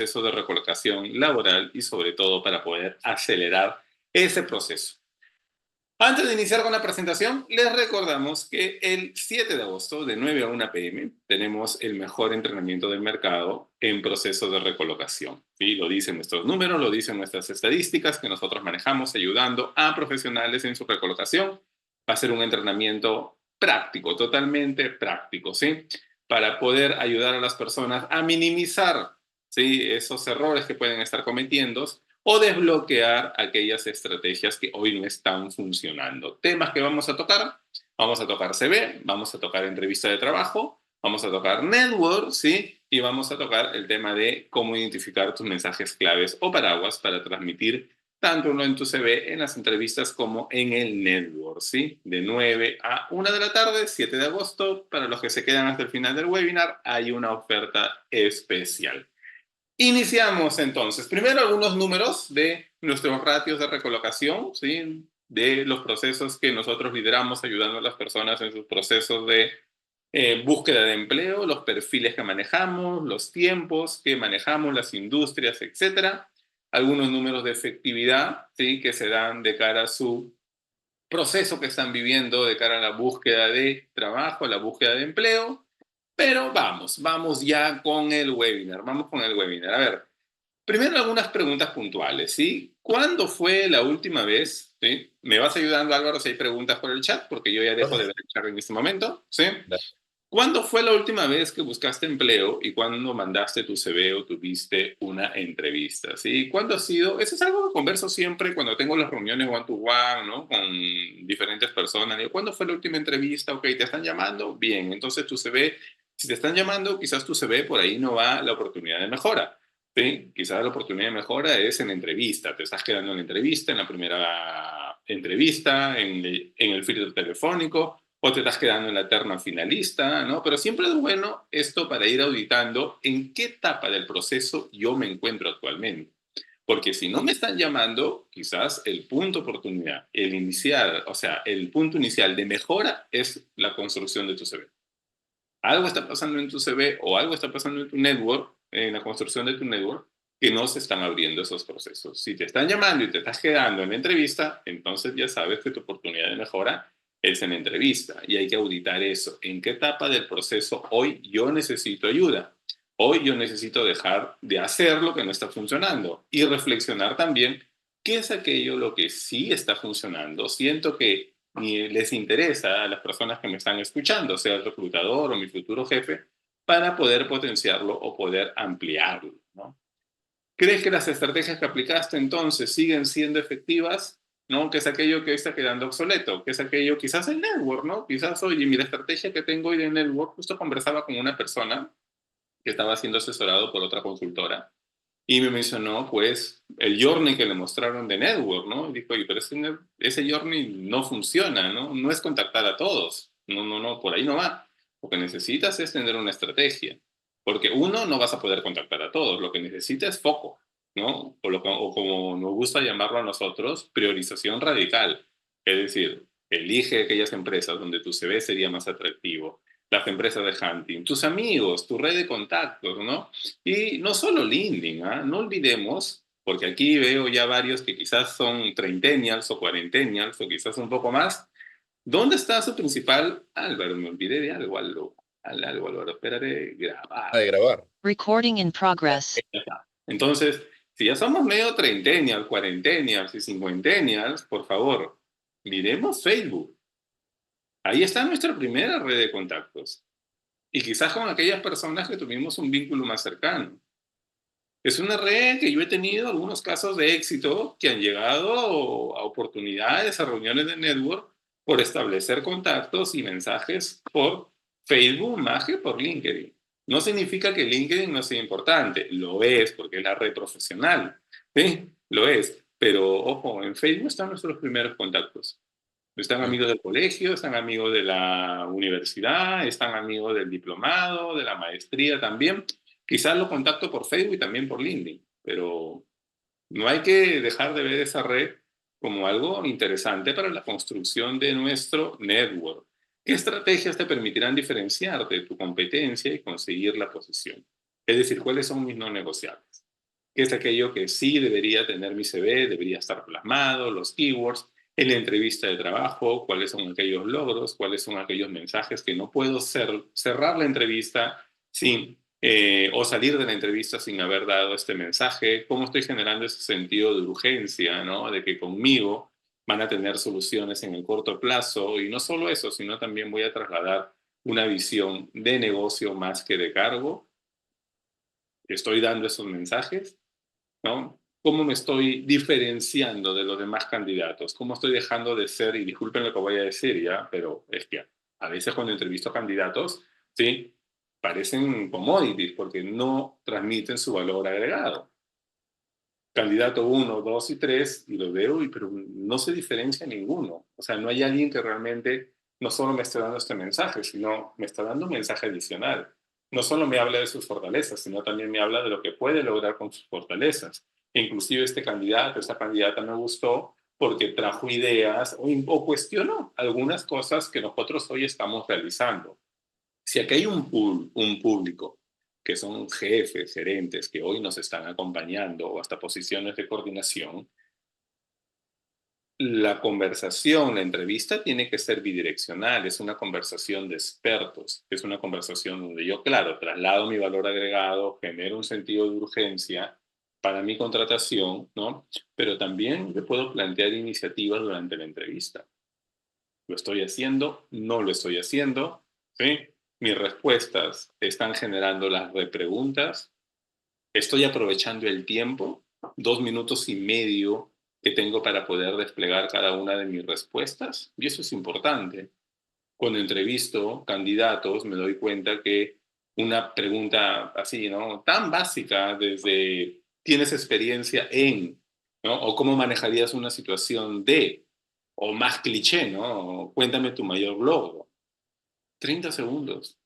proceso de recolocación laboral y sobre todo para poder acelerar ese proceso. Antes de iniciar con la presentación, les recordamos que el 7 de agosto de 9 a 1 p.m. tenemos el mejor entrenamiento del mercado en proceso de recolocación. ¿Sí? Lo dicen nuestros números, lo dicen nuestras estadísticas que nosotros manejamos ayudando a profesionales en su recolocación. Va a ser un entrenamiento práctico, totalmente práctico, ¿sí? Para poder ayudar a las personas a minimizar, ¿sí?, esos errores que pueden estar cometiendo o desbloquear aquellas estrategias que hoy no están funcionando. Temas que vamos a tocar CV, vamos a tocar entrevista de trabajo, vamos a tocar network, ¿sí? Y vamos a tocar el tema de cómo identificar tus mensajes claves o paraguas para transmitir tanto en tu CV, en las entrevistas, como en el network, ¿sí? De 9 a 1 de la tarde, 7 de agosto, para los que se quedan hasta el final del webinar, hay una oferta especial. Iniciamos entonces. Primero algunos números de nuestros ratios de recolocación, ¿sí? De los procesos que nosotros lideramos ayudando a las personas en sus procesos de búsqueda de empleo, los perfiles que manejamos, los tiempos que manejamos, las industrias, etcétera. Algunos números de efectividad, ¿sí?, que se dan de cara a su proceso que están viviendo, de cara a la búsqueda de trabajo, a la búsqueda de empleo. Pero vamos ya con el webinar. Vamos con el webinar. A ver, primero algunas preguntas puntuales, ¿sí? ¿Cuándo fue la última vez? ¿Sí? ¿Me vas ayudando, Álvaro, si hay preguntas por el chat? Porque yo ya dejo de ver el chat en este momento, ¿sí? ¿Cuándo fue la última vez que buscaste empleo y cuándo mandaste tu CV o tuviste una entrevista? ¿Sí? ¿Cuándo ha sido? Eso es algo que converso siempre cuando tengo las reuniones one-to-one, ¿no? Con diferentes personas. Digo, ¿cuándo fue la última entrevista? Ok, ¿te están llamando? Bien, entonces tu CV, si te están llamando, quizás tu CV por ahí no va la oportunidad de mejora. ¿Sí? Quizás la oportunidad de mejora es en la entrevista. Te estás quedando en la entrevista, en la primera entrevista, en el filtro telefónico, o te estás quedando en la terna finalista, ¿no? Pero siempre es bueno esto para ir auditando en qué etapa del proceso yo me encuentro actualmente. Porque si no me están llamando, quizás el punto de oportunidad, el inicial, o sea, el punto inicial de mejora es la construcción de tu CV. Algo está pasando en tu CV o algo está pasando en tu network, en la construcción de tu network, que no se están abriendo esos procesos. Si te están llamando y te estás quedando en la entrevista, entonces ya sabes que tu oportunidad de mejora es en la entrevista y hay que auditar eso. ¿En qué etapa del proceso hoy yo necesito ayuda? Hoy yo necesito dejar de hacer lo que no está funcionando y reflexionar también qué es aquello lo que sí está funcionando. Siento que ni les interesa a las personas que me están escuchando, sea el reclutador o mi futuro jefe, para poder potenciarlo o poder ampliarlo, ¿no? ¿Crees que las estrategias que aplicaste entonces siguen siendo efectivas? ¿No? ¿Qué es aquello que está quedando obsoleto? ¿Qué es aquello, quizás el network, ¿no? Quizás, oye, mira, la estrategia que tengo hoy de network, justo conversaba con una persona que estaba siendo asesorado por otra consultora y me mencionó, pues, el journey que le mostraron de network, ¿no? Y dijo, oye, pero ese journey no funciona, ¿no? No es contactar a todos. No, por ahí no va. Lo que necesitas es tener una estrategia. Porque uno, no vas a poder contactar a todos. Lo que necesitas es foco, ¿no? O como nos gusta llamarlo a nosotros, priorización radical. Es decir, elige aquellas empresas donde tu CV sería más atractivo. Las empresas de hunting, tus amigos, tu red de contactos, ¿no? Y no solo LinkedIn, ¿ah? No olvidemos, porque aquí veo ya varios que quizás son treintennials o cuarentennials o quizás un poco más. ¿Dónde está su principal? Álvaro, me olvidé de algo, Álvaro, espérate, De grabar. grabar. Recording in progress. Ya está. Entonces, si ya somos medio treintennials, cuarentennials y cincuentennials, por favor, miremos Facebook. Ahí está nuestra primera red de contactos. Y quizás con aquellas personas que tuvimos un vínculo más cercano. Es una red que yo he tenido algunos casos de éxito que han llegado a oportunidades, a reuniones de network, por establecer contactos y mensajes por Facebook más que por LinkedIn. No significa que LinkedIn no sea importante, lo es porque es la red profesional, ¿sí? Lo es, pero ojo, en Facebook están nuestros primeros contactos. Están Mm. amigos del colegio, están amigos de la universidad, están amigos del diplomado, de la maestría también. Quizás lo contacto por Facebook y también por LinkedIn, pero no hay que dejar de ver esa red como algo interesante para la construcción de nuestro network. ¿Qué estrategias te permitirán diferenciarte de tu competencia y conseguir la posición? Es decir, ¿cuáles son mis no negociables? qué es aquello que sí debería tener mi CV, debería estar plasmado, los keywords, en la entrevista de trabajo, cuáles son aquellos logros, cuáles son aquellos mensajes que no puedo cerrar la entrevista sin, o salir de la entrevista sin haber dado este mensaje, cómo estoy generando ese sentido de urgencia, ¿no? De que conmigo van a tener soluciones en el corto plazo y no solo eso, sino también voy a trasladar una visión de negocio más que de cargo. Estoy dando esos mensajes, ¿no? ¿Cómo me estoy diferenciando de los demás candidatos? ¿Cómo estoy dejando de ser, y disculpen lo que voy a decir ya, pero es que a veces cuando entrevisto a candidatos, sí, parecen commodities porque no transmiten su valor agregado. Candidato uno, 2 y 3 y lo veo, pero no se diferencia ninguno. O sea, no hay alguien que realmente no solo me esté dando este mensaje, sino me está dando un mensaje adicional. No solo me habla de sus fortalezas, sino también me habla de lo que puede lograr con sus fortalezas. E inclusive este candidato, esta candidata me gustó porque trajo ideas o cuestionó algunas cosas que nosotros hoy estamos realizando. Si aquí hay un público que son jefes, gerentes, que hoy nos están acompañando o hasta posiciones de coordinación, la conversación, la entrevista tiene que ser bidireccional, es una conversación de expertos, es una conversación donde yo, claro, traslado mi valor agregado, genero un sentido de urgencia para mi contratación, ¿no? Pero también le puedo plantear iniciativas durante la entrevista. ¿Lo estoy haciendo? ¿No lo estoy haciendo? ¿Sí? Mis respuestas están generando las repreguntas. Estoy aprovechando el tiempo, 2 minutos y medio que tengo para poder desplegar cada una de mis respuestas. Y eso es importante. Cuando entrevisto candidatos, me doy cuenta que una pregunta así, ¿no? Tan básica desde, ¿tienes experiencia en, ¿no? O cómo manejarías una situación de, o más cliché, ¿no? Cuéntame tu mayor logro. 30 segundos.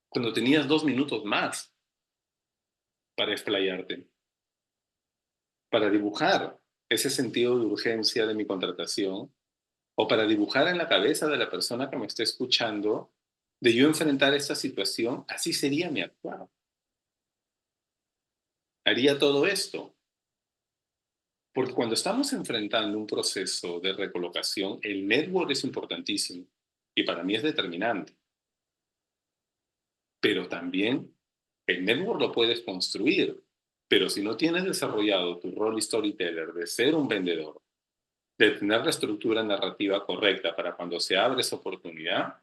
Cuando tenías 2 minutos más para explayarte, para dibujar ese sentido de urgencia de mi contratación o para dibujar en la cabeza de la persona que me está escuchando de yo enfrentar esta situación, así sería mi actuar. Haría todo esto. Porque cuando estamos enfrentando un proceso de recolocación, el network es importantísimo y para mí es determinante. Pero también el network lo puedes construir, pero si no tienes desarrollado tu rol storyteller de ser un vendedor, de tener la estructura narrativa correcta para cuando se abre esa oportunidad,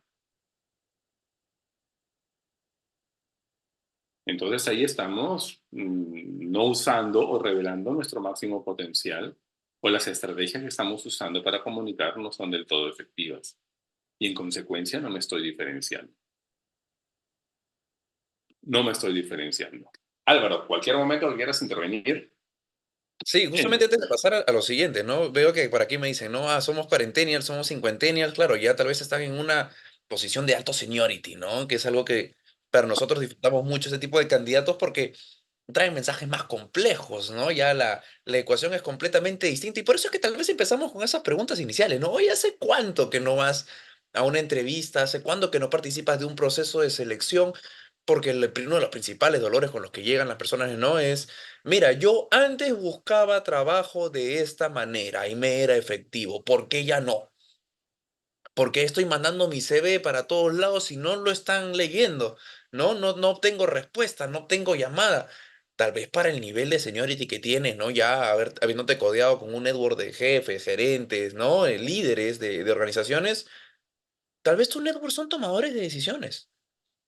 entonces ahí estamos no usando o revelando nuestro máximo potencial o las estrategias que estamos usando para comunicar no son del todo efectivas y en consecuencia no me estoy diferenciando. No me estoy diferenciando. Álvaro, cualquier momento que quieras intervenir, Sí, bien. justamente antes de pasar a lo siguiente, ¿no? Veo que por aquí me dicen, no, somos cuarentenials, somos cincuentennials, claro, ya tal vez están en una posición de alto seniority, ¿no? Que es algo que para nosotros disfrutamos mucho ese tipo de candidatos porque traen mensajes más complejos, ¿no? Ya la ecuación es completamente distinta y por eso es que tal vez empezamos con esas preguntas iniciales, ¿no? Oye, ¿hace cuánto que no vas a una entrevista? ¿Hace cuánto que no participas de un proceso de selección? Porque uno de los principales dolores con los que llegan las personas, ¿no? Es, mira, yo antes buscaba trabajo de esta manera y me era efectivo, ¿por qué ya no? ¿Por qué estoy mandando mi CV para todos lados y no lo están leyendo? No obtengo respuesta, no obtengo llamada. Tal vez para el nivel de seniority que tienes, ¿no? Ya habiéndote codeado con un network de jefes, gerentes, ¿no? Líderes de organizaciones, tal vez tu network son tomadores de decisiones.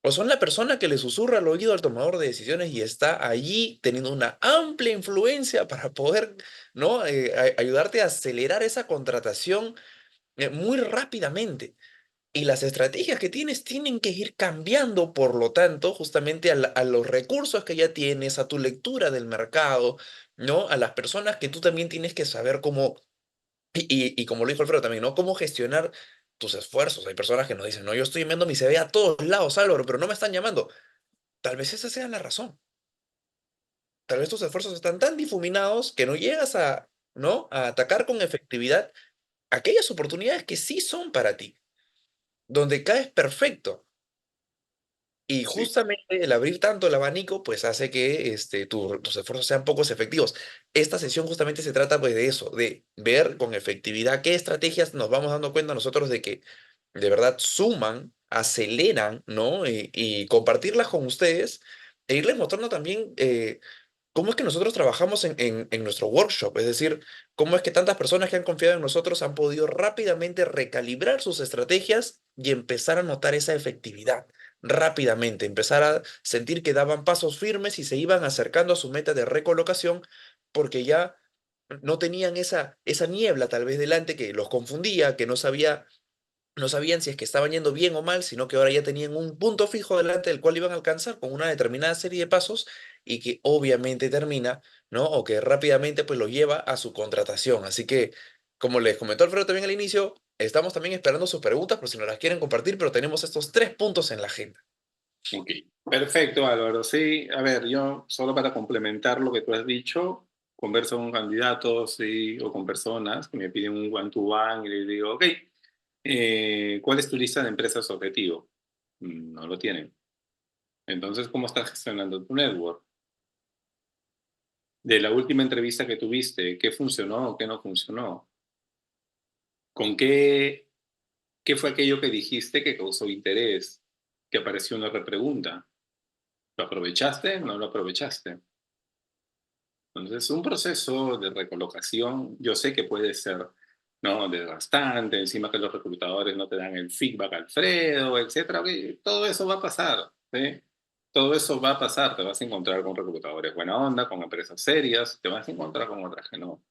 O son la persona que le susurra al oído al tomador de decisiones y está allí teniendo una amplia influencia para poder, ¿no? Ayudarte a acelerar esa contratación muy rápidamente. Y las estrategias que tienes tienen que ir cambiando, por lo tanto, justamente a los recursos que ya tienes, a tu lectura del mercado, ¿no? A las personas que tú también tienes que saber cómo, y como lo dijo Alfredo también, ¿no? Cómo gestionar tus esfuerzos. Hay personas que nos dicen, no, yo estoy enviando mi CV a todos lados, Álvaro, pero no me están llamando. Tal vez esa sea la razón. Tal vez tus esfuerzos están tan difuminados que no llegas a, ¿no? A atacar con efectividad aquellas oportunidades que sí son para ti, donde caes perfecto. Y Sí. justamente el abrir tanto el abanico, pues hace que tus esfuerzos sean pocos efectivos. Esta sesión justamente se trata pues de eso, de ver con efectividad qué estrategias nos vamos dando cuenta nosotros de que de verdad suman, aceleran, ¿no? Y compartirlas con ustedes e irles mostrando también cómo es que nosotros trabajamos en nuestro workshop. Es decir, cómo es que tantas personas que han confiado en nosotros han podido rápidamente recalibrar sus estrategias y empezar a notar esa efectividad rápidamente, empezar a sentir que daban pasos firmes y se iban acercando a su meta de recolocación porque ya no tenían esa niebla tal vez delante que los confundía, que no sabían si es que estaban yendo bien o mal, sino que ahora ya tenían un punto fijo delante del cual iban a alcanzar con una determinada serie de pasos y que obviamente termina, ¿no? O que rápidamente pues lo lleva a su contratación. Así que, como les comentó Alfredo también al inicio, estamos también esperando sus preguntas por si nos las quieren compartir, pero tenemos estos 3 puntos en la agenda. Ok, perfecto, Álvaro. Sí, a ver, yo solo para complementar lo que tú has dicho, converso con candidatos sí, o con personas que me piden un one-to-one y les digo, ok, ¿cuál es tu lista de empresas objetivo? No lo tienen. Entonces, ¿cómo estás gestionando tu network? De la última entrevista que tuviste, ¿qué funcionó o qué no funcionó? ¿Con qué fue aquello que dijiste que causó interés? Que apareció una repregunta. ¿Lo aprovechaste? ¿No lo aprovechaste? Entonces, un proceso de recolocación, yo sé que puede ser, ¿no? Desgastante, encima que los reclutadores no te dan el feedback, Alfredo, etcétera. Ok, todo eso va a pasar, ¿sí? Todo eso va a pasar. Te vas a encontrar con reclutadores buena onda, con empresas serias, te vas a encontrar con otras que no.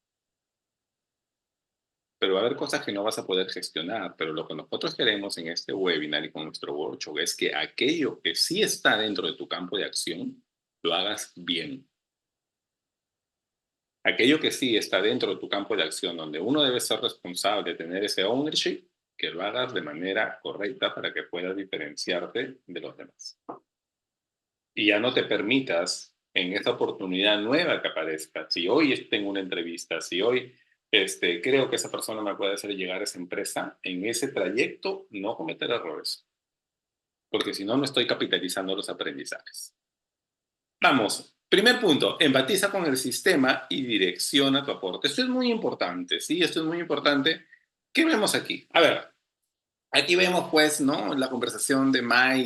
Pero va a haber cosas que no vas a poder gestionar. Pero lo que nosotros queremos en este webinar y con nuestro workshop es que aquello que sí está dentro de tu campo de acción, lo hagas bien. Aquello que sí está dentro de tu campo de acción, donde uno debe ser responsable de tener ese ownership, que lo hagas de manera correcta para que puedas diferenciarte de los demás. Y ya no te permitas en esta oportunidad nueva que aparezca. Si hoy tengo una entrevista, si hoy creo que esa persona me puede hacer llegar a esa empresa, en ese trayecto no cometer errores, porque si no, no estoy capitalizando los aprendizajes. Vamos, primer punto, empatiza con el sistema y direcciona tu aporte. Esto es muy importante, ¿sí? Esto es muy importante. ¿Qué vemos aquí? A ver, aquí vemos pues, ¿no? La conversación de Mai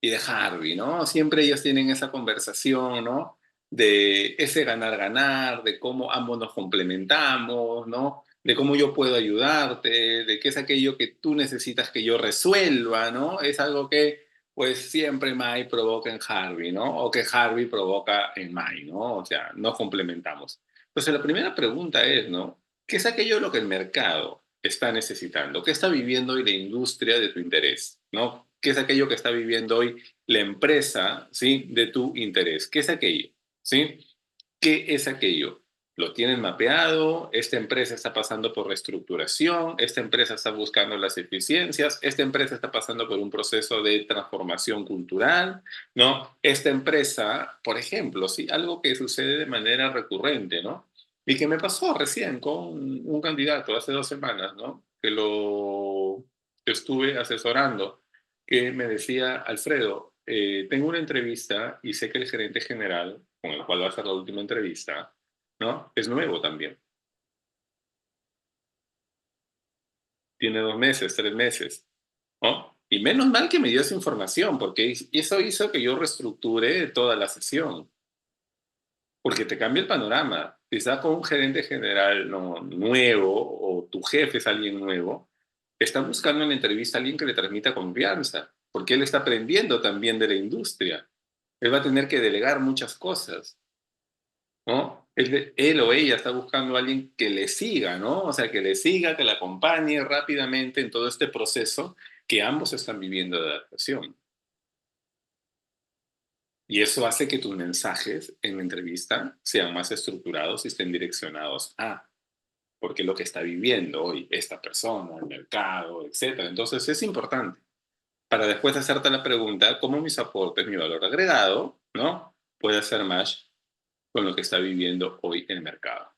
y de Harvey, ¿no? Siempre ellos tienen esa conversación, ¿no? De ese ganar-ganar, de cómo ambos nos complementamos, ¿no? De cómo yo puedo ayudarte, de qué es aquello que tú necesitas que yo resuelva, ¿no? Es algo que, pues, siempre Mai provoca en Harvey, ¿no? O que Harvey provoca en Mai, ¿no? O sea, nos complementamos. Entonces, la primera pregunta es, ¿no? ¿Qué es aquello de lo que el mercado está necesitando? ¿Qué está viviendo hoy la industria de tu interés? ¿No? ¿Qué es aquello que está viviendo hoy la empresa, ¿sí? De tu interés? ¿Qué es aquello? ¿Sí? ¿Qué es aquello? ¿Lo tienen mapeado? ¿Esta empresa está pasando por reestructuración? ¿Esta empresa está buscando las eficiencias? ¿Esta empresa está pasando por un proceso de transformación cultural? ¿No? Esta empresa, por ejemplo, sí, algo que sucede de manera recurrente, ¿no? Y que me pasó recién con un candidato hace 2 semanas, ¿no? Que lo estuve asesorando, que me decía, Alfredo, tengo una entrevista y sé que el gerente general, con el cual va a ser la última entrevista, ¿no? Es nuevo también. Tiene 2 meses, 3 meses, ¿no? Y menos mal que me dio esa información, porque eso hizo que yo reestructure toda la sesión. Porque te cambia el panorama. Si estás con un gerente general no, nuevo o tu jefe es alguien nuevo, está buscando en la entrevista a alguien que le transmita confianza, porque él está aprendiendo también de la industria. Él va a tener que delegar muchas cosas, ¿no? Él o ella está buscando a alguien que le siga, ¿no? O sea, que le siga, que le acompañe rápidamente en todo este proceso que ambos están viviendo de adaptación. Y eso hace que tus mensajes en la entrevista sean más estructurados y estén direccionados a, porque lo que está viviendo hoy esta persona, el mercado, etcétera. Entonces es importante para después hacerte la pregunta, ¿cómo mis aportes, mi valor agregado, ¿no? Puede hacer match con lo que está viviendo hoy el mercado?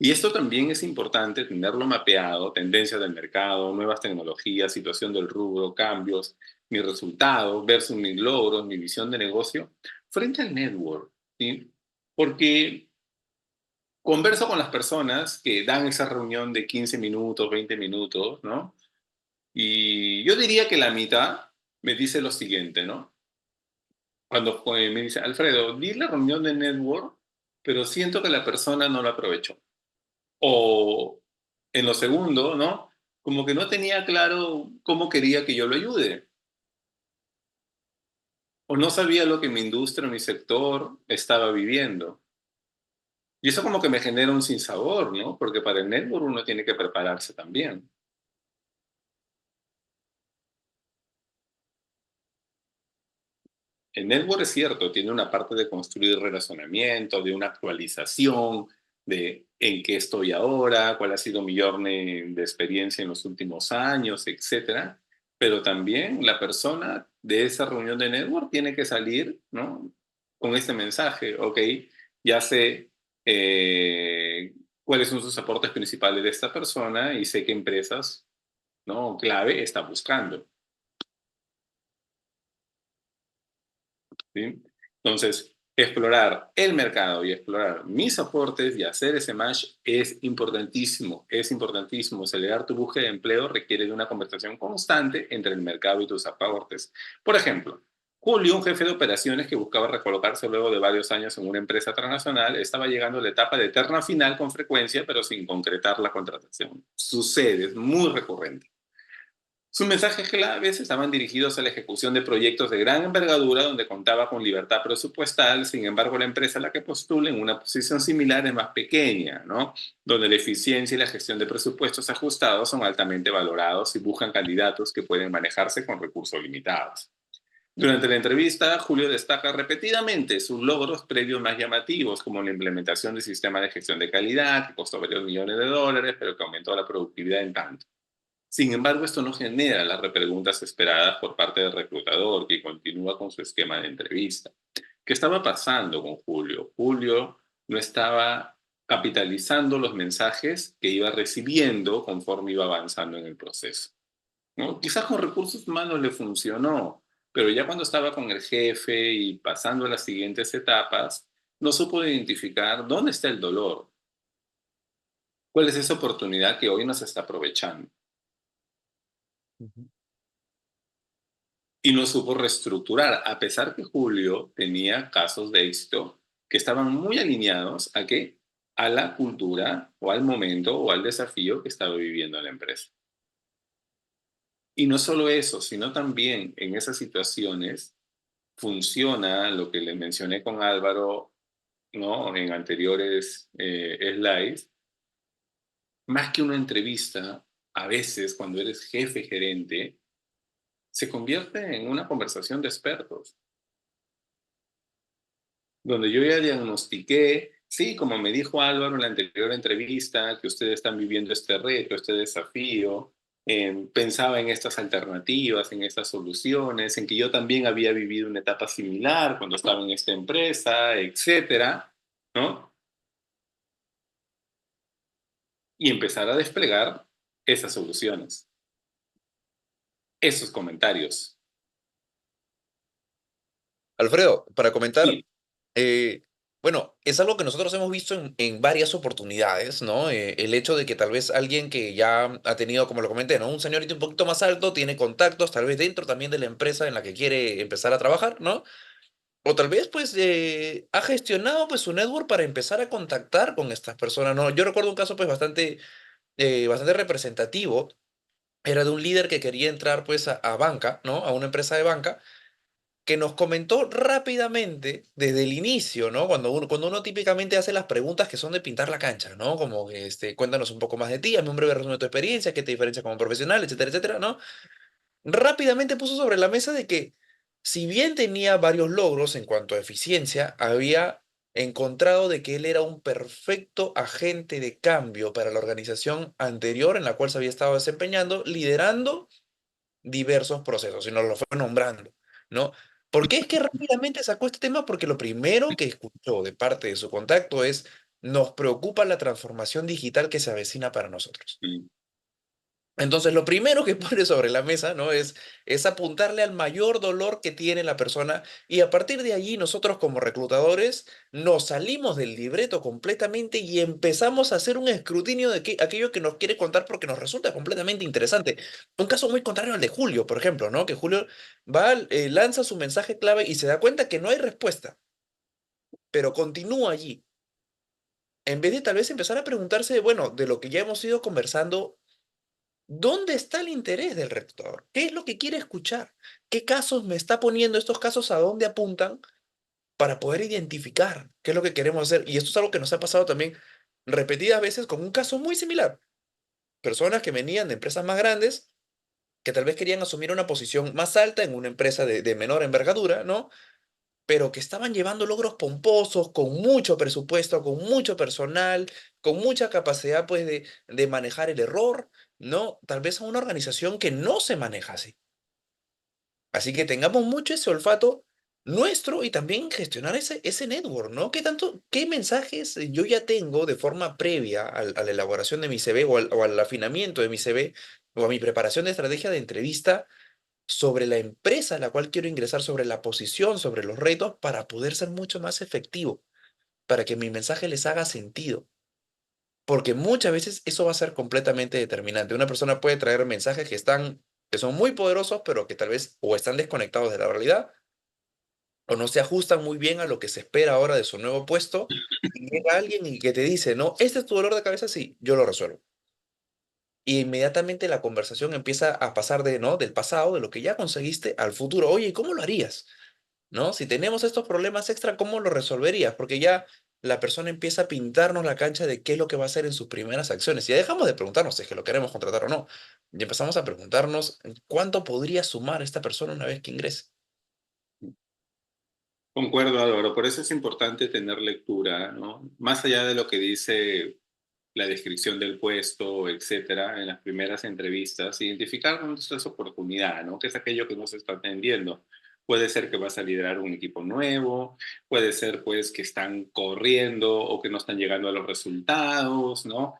Y esto también es importante tenerlo mapeado, tendencias del mercado, nuevas tecnologías, situación del rubro, cambios, mi resultado versus mis logros, mi visión de negocio, frente al network, ¿sí? Porque converso con las personas que dan esa reunión de 15 minutos, 20 minutos, ¿no? Y yo diría que la mitad me dice lo siguiente, ¿no? Cuando me dice, Alfredo, di la reunión de network, pero siento que la persona no lo aprovechó. O en lo segundo, ¿no? Como que no tenía claro cómo quería que yo lo ayude. O no sabía lo que mi industria o mi sector estaba viviendo. Y eso como que me genera un sinsabor, ¿no? Porque para el network uno tiene que prepararse también. El network es cierto, tiene una parte de construir relacionamiento, de una actualización, de en qué estoy ahora, cuál ha sido mi journey de experiencia en los últimos años, etcétera. Pero también la persona de esa reunión de network tiene que salir, ¿no? Con este mensaje, ok, ya sé cuáles son sus aportes principales de esta persona y sé qué empresas, ¿no? Clave está buscando. ¿Sí? Entonces, explorar el mercado y explorar mis aportes y hacer ese match es importantísimo. Es importantísimo. Acelerar tu búsqueda de empleo requiere de una conversación constante entre el mercado y tus aportes. Por ejemplo, Julio, un jefe de operaciones que buscaba recolocarse luego de varios años en una empresa transnacional, estaba llegando a la etapa de terna final con frecuencia, pero sin concretar la contratación. Sucede, es muy recurrente. Sus mensajes claves estaban dirigidos a la ejecución de proyectos de gran envergadura donde contaba con libertad presupuestal. Sin embargo, la empresa a la que postula en una posición similar es más pequeña, ¿no? Donde la eficiencia y la gestión de presupuestos ajustados son altamente valorados y buscan candidatos que pueden manejarse con recursos limitados. Durante la entrevista, Julio destaca repetidamente sus logros previos más llamativos, como la implementación del sistema de gestión de calidad, que costó varios millones de dólares, pero que aumentó la productividad en tanto. Sin embargo, esto no genera las repreguntas esperadas por parte del reclutador, que continúa con su esquema de entrevista. ¿Qué estaba pasando con Julio? Julio no estaba capitalizando los mensajes que iba recibiendo conforme iba avanzando en el proceso, ¿no? Quizás con recursos humanos le funcionó, pero ya cuando estaba con el jefe y pasando a las siguientes etapas, no supo identificar dónde está el dolor, cuál es esa oportunidad que hoy nos está aprovechando. Ujú. Y no supo reestructurar, a pesar que Julio tenía casos de éxito que estaban muy alineados a qué, a la cultura o al momento o al desafío que estaba viviendo la empresa. Y no solo eso, sino también en esas situaciones funciona lo que les mencioné con Álvaro, ¿no? En anteriores slides, más que una entrevista, a veces cuando eres jefe gerente, se convierte en una conversación de expertos donde yo ya diagnostiqué, sí, como me dijo Álvaro en la anterior entrevista, que ustedes están viviendo este reto, este desafío, pensaba en estas alternativas, en estas soluciones, en que yo también había vivido una etapa similar cuando estaba en esta empresa, etcétera, ¿no? Y empezar a desplegar esas soluciones, esos comentarios. Alfredo, para comentar, Sí, Eh, bueno, es algo que nosotros hemos visto en varias oportunidades, ¿no? El hecho de que tal vez alguien que ya ha tenido, como lo comenté, ¿no? Un seniority un poquito más alto, tiene contactos, tal vez dentro también de la empresa en la que quiere empezar a trabajar, ¿no? O tal vez, pues, ha gestionado, pues, su network para empezar a contactar con estas personas, ¿no? Yo recuerdo un caso, pues, bastante representativo. Era de un líder que quería entrar, pues, a banca, ¿no? A una empresa de banca que nos comentó rápidamente desde el inicio, ¿no? Cuando uno típicamente hace las preguntas que son de pintar la cancha, ¿no? Como que, cuéntanos un poco más de ti, hazme un breve resumen de tu experiencia, qué te diferencia como profesional, etcétera, etcétera, ¿no? Rápidamente puso sobre la mesa de que, si bien tenía varios logros en cuanto a eficiencia, había encontrado de que él era un perfecto agente de cambio para la organización anterior en la cual se había estado desempeñando, liderando diversos procesos, y nos lo fue nombrando, ¿no? ¿Por qué es que rápidamente sacó este tema? Porque lo primero que escuchó de parte de su contacto es: nos preocupa la transformación digital que se avecina para nosotros. sí. Entonces, lo primero que pone sobre la mesa, ¿no? Es apuntarle al mayor dolor que tiene la persona y a partir de allí nosotros como reclutadores nos salimos del libreto completamente y empezamos a hacer un escrutinio de aquello que nos quiere contar porque nos resulta completamente interesante. Un caso muy contrario al de Julio, por ejemplo, ¿no? Que Julio va, lanza su mensaje clave y se da cuenta que no hay respuesta, pero continúa allí. En vez de tal vez empezar a preguntarse, bueno, de lo que ya hemos ido conversando. ¿Dónde está el interés del reclutador? ¿Qué es lo que quiere escuchar? ¿Qué casos me está poniendo estos casos a dónde apuntan para poder identificar qué es lo que queremos hacer? Y esto es algo que nos ha pasado también repetidas veces con un caso muy similar. Personas que venían de empresas más grandes, que tal vez querían asumir una posición más alta en una empresa de menor envergadura, ¿no? Pero que estaban llevando logros pomposos, con mucho presupuesto, con mucho personal, con mucha capacidad, pues, de manejar el error, ¿no? Tal vez a una organización que no se maneja así. Así que tengamos mucho ese olfato nuestro y también gestionar ese network, ¿no? ¿Qué tanto, qué mensajes yo ya tengo de forma previa a la elaboración de mi CV o al afinamiento de mi CV o a mi preparación de estrategia de entrevista sobre la empresa a la cual quiero ingresar, sobre la posición, sobre los retos, para poder ser mucho más efectivo, para que mi mensaje les haga sentido? Porque muchas veces eso va a ser completamente determinante. Una persona puede traer mensajes que son muy poderosos, pero que tal vez o están desconectados de la realidad o no se ajustan muy bien a lo que se espera ahora de su nuevo puesto. Y llega alguien y que te dice, no, este es tu dolor de cabeza, sí, yo lo resuelvo. Y inmediatamente la conversación empieza a pasar de, ¿no? Del pasado, de lo que ya conseguiste, al futuro. Oye, ¿y cómo lo harías? ¿No? Si tenemos estos problemas extra, ¿cómo lo resolverías? Porque ya la persona empieza a pintarnos la cancha de qué es lo que va a hacer en sus primeras acciones. Y ya dejamos de preguntarnos si es que lo queremos contratar o no. Y empezamos a preguntarnos cuánto podría sumar esta persona una vez que ingrese. Concuerdo, Álvaro. Por eso es importante tener lectura, ¿no? Más allá de lo que dice la descripción del puesto, etcétera, en las primeras entrevistas, identificar dónde está su oportunidad, ¿no? ¿Qué es aquello que no se está atendiendo? Puede ser que vas a liderar un equipo nuevo, puede ser pues que están corriendo o que no están llegando a los resultados, ¿no?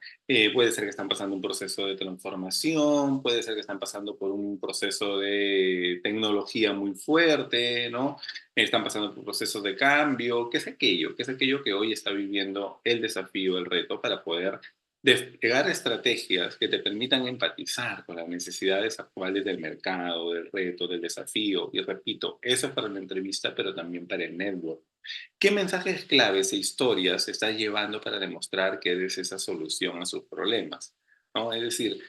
Puede ser que están pasando un proceso de transformación, puede ser que están pasando por un proceso de tecnología muy fuerte, ¿no? Están pasando por procesos de cambio, ¿qué es aquello? ¿Qué es aquello que hoy está viviendo el desafío, el reto para poder desplegar estrategias que te permitan empatizar con las necesidades actuales del mercado, del reto, del desafío? Y repito, eso es para la entrevista, pero también para el network. ¿Qué mensajes claves e historias estás llevando para demostrar que eres esa solución a sus problemas? ¿No? Es decir,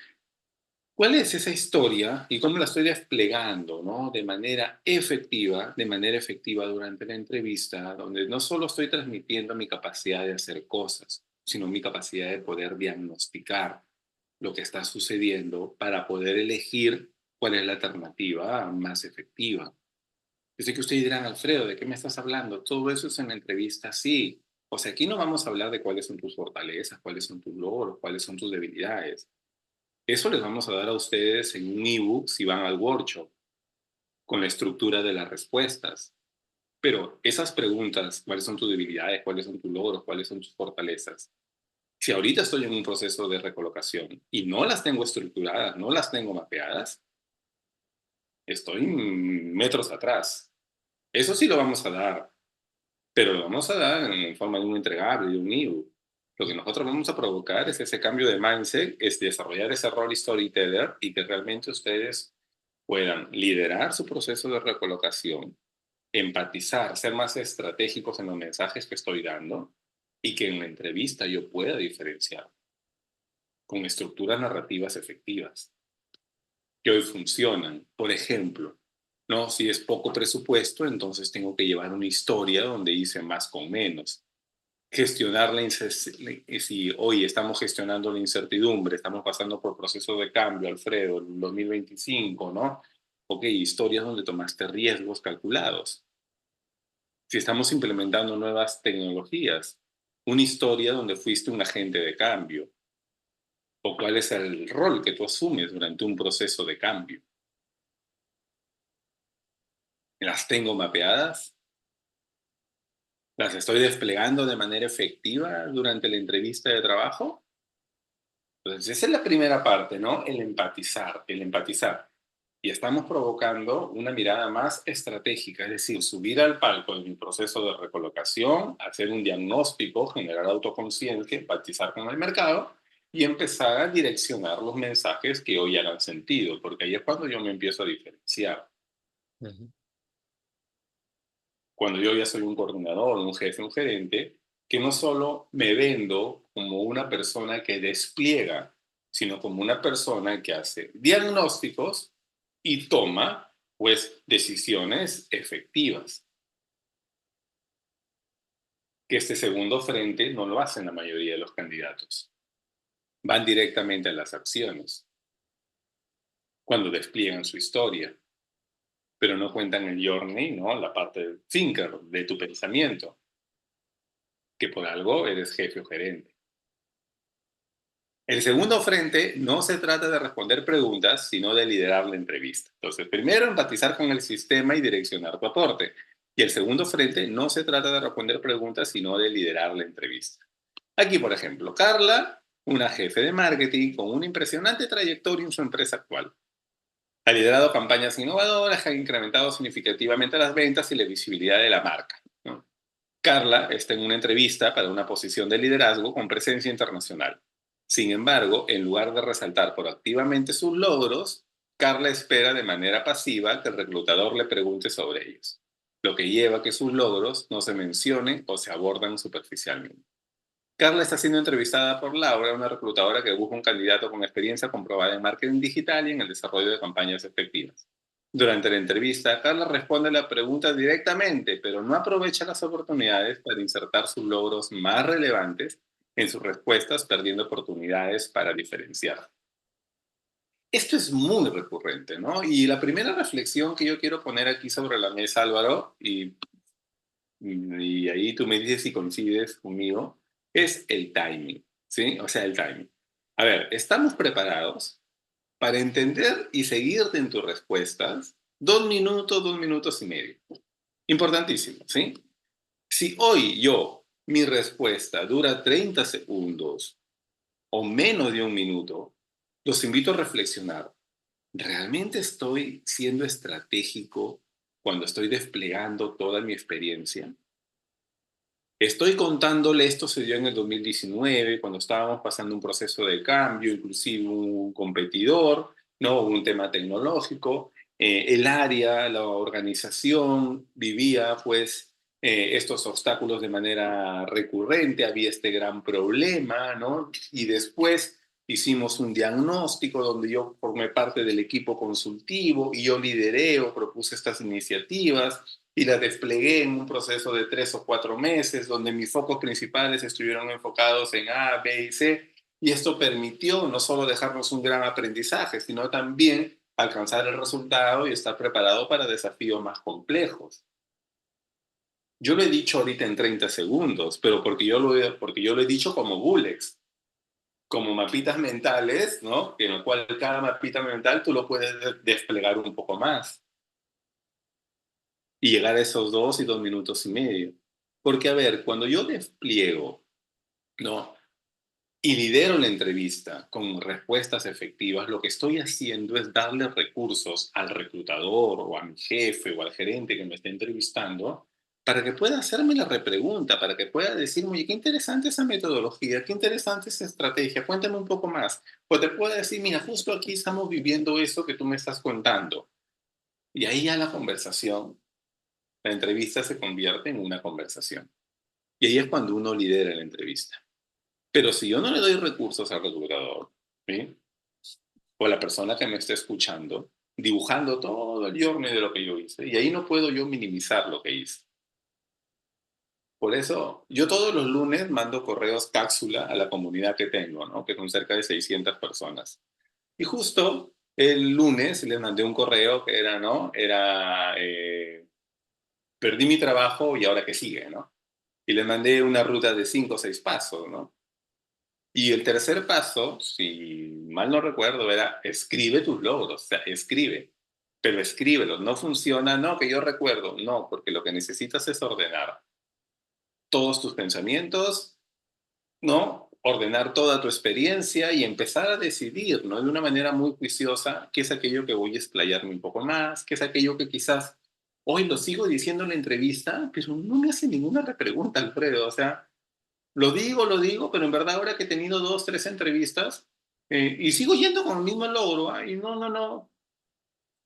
¿cuál es esa historia y cómo la estoy desplegando, ¿no? De manera efectiva durante la entrevista, donde no solo estoy transmitiendo mi capacidad de hacer cosas, sino mi capacidad de poder diagnosticar lo que está sucediendo para poder elegir cuál es la alternativa más efectiva? Yo sé que ustedes dirán, Alfredo, ¿de qué me estás hablando? Todo eso es en la entrevista, sí. O sea, aquí no vamos a hablar de cuáles son tus fortalezas, cuáles son tus logros, cuáles son tus debilidades. Eso les vamos a dar a ustedes en un ebook si van al workshop, con la estructura de las respuestas. Pero esas preguntas, ¿cuáles son tus debilidades? ¿Cuáles son tus logros? ¿Cuáles son tus fortalezas? Si ahorita estoy en un proceso de recolocación y no las tengo estructuradas, no las tengo mapeadas, estoy metros atrás. Eso sí lo vamos a dar, pero lo vamos a dar en forma de un entregable, de un ebook. Lo que nosotros vamos a provocar es ese cambio de mindset, es desarrollar ese rol storyteller y que realmente ustedes puedan liderar su proceso de recolocación, empatizar, ser más estratégicos en los mensajes que estoy dando y que en la entrevista yo pueda diferenciar con estructuras narrativas efectivas que hoy funcionan. Por ejemplo, ¿no? Si es poco presupuesto, entonces tengo que llevar una historia donde hice más con menos. Gestionar si hoy estamos gestionando la incertidumbre, estamos pasando por procesos de cambio, Alfredo, en 2025, ¿no? Ok, historias donde tomaste riesgos calculados. Si estamos implementando nuevas tecnologías, una historia donde fuiste un agente de cambio, o cuál es el rol que tú asumes durante un proceso de cambio. ¿Las tengo mapeadas? ¿Las estoy desplegando de manera efectiva durante la entrevista de trabajo? Entonces, esa es la primera parte, ¿no? El empatizar, el empatizar. Y estamos provocando una mirada más estratégica, es decir, subir al palco en un proceso de recolocación, hacer un diagnóstico, generar autoconciencia, empatizar con el mercado y empezar a direccionar los mensajes que hoy hagan sentido, porque ahí es cuando yo me empiezo a diferenciar. Ujú. Cuando yo ya soy un coordinador, un jefe, un gerente, que no solo me vendo como una persona que despliega, sino como una persona que hace diagnósticos y toma, pues, decisiones efectivas. Que este segundo frente no lo hacen la mayoría de los candidatos. Van directamente a las acciones, cuando despliegan su historia, pero no cuentan el journey, ¿no? La parte thinker de tu pensamiento, que por algo eres jefe o gerente. El segundo frente no se trata de responder preguntas, sino de liderar la entrevista. Entonces, primero, empatizar con el sistema y direccionar tu aporte. Y el segundo frente no se trata de responder preguntas, sino de liderar la entrevista. Aquí, por ejemplo, Carla, una jefe de marketing con una impresionante trayectoria en su empresa actual. Ha liderado campañas innovadoras que han incrementado significativamente las ventas y la visibilidad de la marca, ¿no? Carla está en una entrevista para una posición de liderazgo con presencia internacional. Sin embargo, en lugar de resaltar proactivamente sus logros, Carla espera de manera pasiva que el reclutador le pregunte sobre ellos, lo que lleva a que sus logros no se mencionen o se abordan superficialmente. Carla está siendo entrevistada por Laura, una reclutadora que busca un candidato con experiencia comprobada en marketing digital y en el desarrollo de campañas efectivas. Durante la entrevista, Carla responde la pregunta directamente, pero no aprovecha las oportunidades para insertar sus logros más relevantes en sus respuestas, perdiendo oportunidades para diferenciar. Esto es muy recurrente, ¿no? Y la primera reflexión que yo quiero poner aquí sobre la mesa, Álvaro, y ahí tú me dices si coincides conmigo, es el timing, ¿sí? O sea, el timing. A ver, ¿estamos preparados para entender y seguirte en tus respuestas? 2 minutos, 2 minutos y medio. Importantísimo, ¿sí? Si hoy mi respuesta dura 30 segundos o menos de un minuto, los invito a reflexionar. ¿Realmente estoy siendo estratégico cuando estoy desplegando toda mi experiencia? Estoy contándole, esto se dio en el 2019, cuando estábamos pasando un proceso de cambio, inclusive un competidor, ¿no? Un tema tecnológico. El área, la organización vivía pues estos obstáculos de manera recurrente, había este gran problema, ¿no? Y después hicimos un diagnóstico donde yo formé parte del equipo consultivo y yo lideré o propuse estas iniciativas y la desplegué en un proceso de 3 o 4 meses, donde mis focos principales estuvieron enfocados en A, B y C, y esto permitió no solo dejarnos un gran aprendizaje, sino también alcanzar el resultado y estar preparado para desafíos más complejos. Yo lo he dicho ahorita en 30 segundos, pero porque yo lo he dicho como bullets, como mapitas mentales, ¿no? En el cual cada mapita mental tú lo puedes desplegar un poco más y llegar a esos 2 y 2 minutos y medio. Porque, a ver, cuando yo despliego, ¿no? Y lidero la entrevista con respuestas efectivas, lo que estoy haciendo es darle recursos al reclutador o a mi jefe o al gerente que me está entrevistando para que pueda hacerme la repregunta, para que pueda decirme, oye, qué interesante esa metodología, qué interesante esa estrategia, cuéntame un poco más. O te pueda decir, mira, justo aquí estamos viviendo eso que tú me estás contando. Y ahí ya la conversación, la entrevista se convierte en una conversación. Y ahí es cuando uno lidera la entrevista. Pero si yo no le doy recursos al reclutador, ¿sí? O a la persona que me está escuchando, dibujando todo el journey de lo que yo hice, y ahí no puedo yo minimizar lo que hice. Por eso, yo todos los lunes mando correos cápsula a la comunidad que tengo, ¿no? Que son cerca de 600 personas. Y justo el lunes les mandé un correo que era, ¿no? Era, perdí mi trabajo y ahora qué sigue, ¿no? Y les mandé una ruta de 5 o 6 pasos, ¿no? Y el tercer paso, si mal no recuerdo, era escribe tus logros, o sea, escribe, pero escríbelos. No funciona, no, que yo recuerdo, no, porque lo que necesitas es ordenar todos tus pensamientos, ¿no? ordenar toda tu experiencia y empezar a decidir, ¿no? De una manera muy juiciosa, qué es aquello que voy a explayarme un poco más, qué es aquello que quizás hoy lo sigo diciendo en la entrevista, pero no me hace ninguna repregunta, Alfredo. O sea, lo digo, pero en verdad ahora que he tenido 2, 3 entrevistas y sigo yendo con el mismo logro, ¿ah? Y no,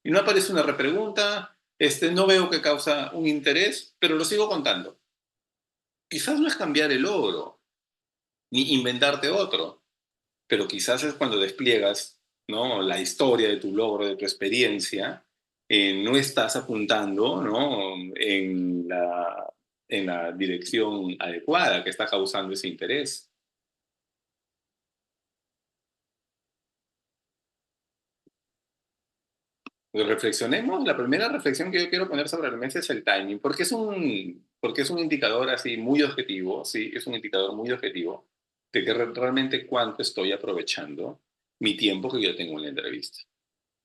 y no aparece una repregunta, no veo que causa un interés, pero lo sigo contando. Quizás no es cambiar el logro, ni inventarte otro, pero quizás es cuando despliegas, ¿no? La historia de tu logro, de tu experiencia, no estás apuntando, ¿no? En la dirección adecuada que está causando ese interés. Pues reflexionemos. La primera reflexión que yo quiero poner sobre la mesa es el timing, porque es un indicador así muy objetivo, sí, es un indicador muy objetivo de que realmente cuánto estoy aprovechando mi tiempo que yo tengo en la entrevista.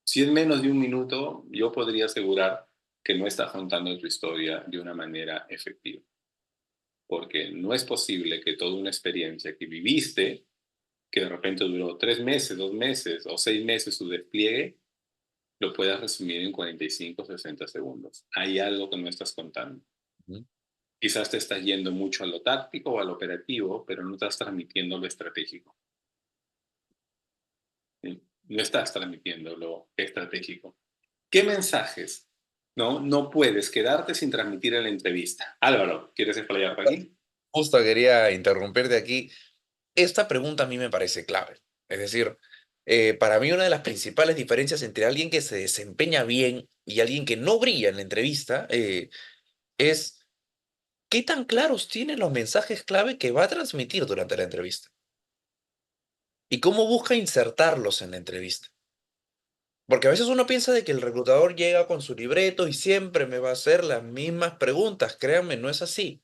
Si es menos de un minuto, yo podría asegurar que no estás contando tu historia de una manera efectiva, porque no es posible que toda una experiencia que viviste, que de repente duró 3 meses, 2 meses o 6 meses su despliegue, lo puedas resumir en 45 o 60 segundos. Hay algo que no estás contando. Ujú. Quizás te estás yendo mucho a lo táctico o a lo operativo, pero no estás transmitiendo lo estratégico. ¿Sí? No estás transmitiendo lo estratégico. ¿Qué mensajes no puedes quedarte sin transmitir en la entrevista? Álvaro, ¿quieres explayarte aquí? Justo quería interrumpirte aquí. Esta pregunta a mí me parece clave. Es decir, para mí una de las principales diferencias entre alguien que se desempeña bien y alguien que no brilla en la entrevista es qué tan claros tiene los mensajes clave que va a transmitir durante la entrevista y cómo busca insertarlos en la entrevista. Porque a veces uno piensa de que el reclutador llega con su libreto y siempre me va a hacer las mismas preguntas. Créanme, no es así.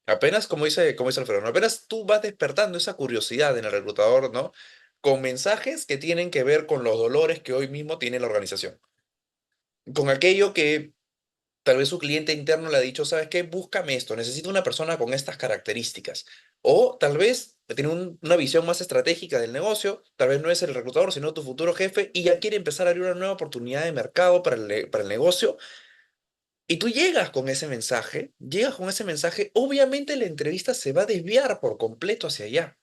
Apenas, como dice Alfredo, ¿no? Apenas tú vas despertando esa curiosidad en el reclutador, ¿no? Con mensajes que tienen que ver con los dolores que hoy mismo tiene la organización. Con aquello que tal vez su cliente interno le ha dicho, ¿sabes qué? Búscame esto, necesito una persona con estas características. O tal vez tiene una visión más estratégica del negocio, tal vez no es el reclutador, sino tu futuro jefe, y ya quiere empezar a abrir una nueva oportunidad de mercado para el negocio. Y tú llegas con ese mensaje, obviamente la entrevista se va a desviar por completo hacia allá.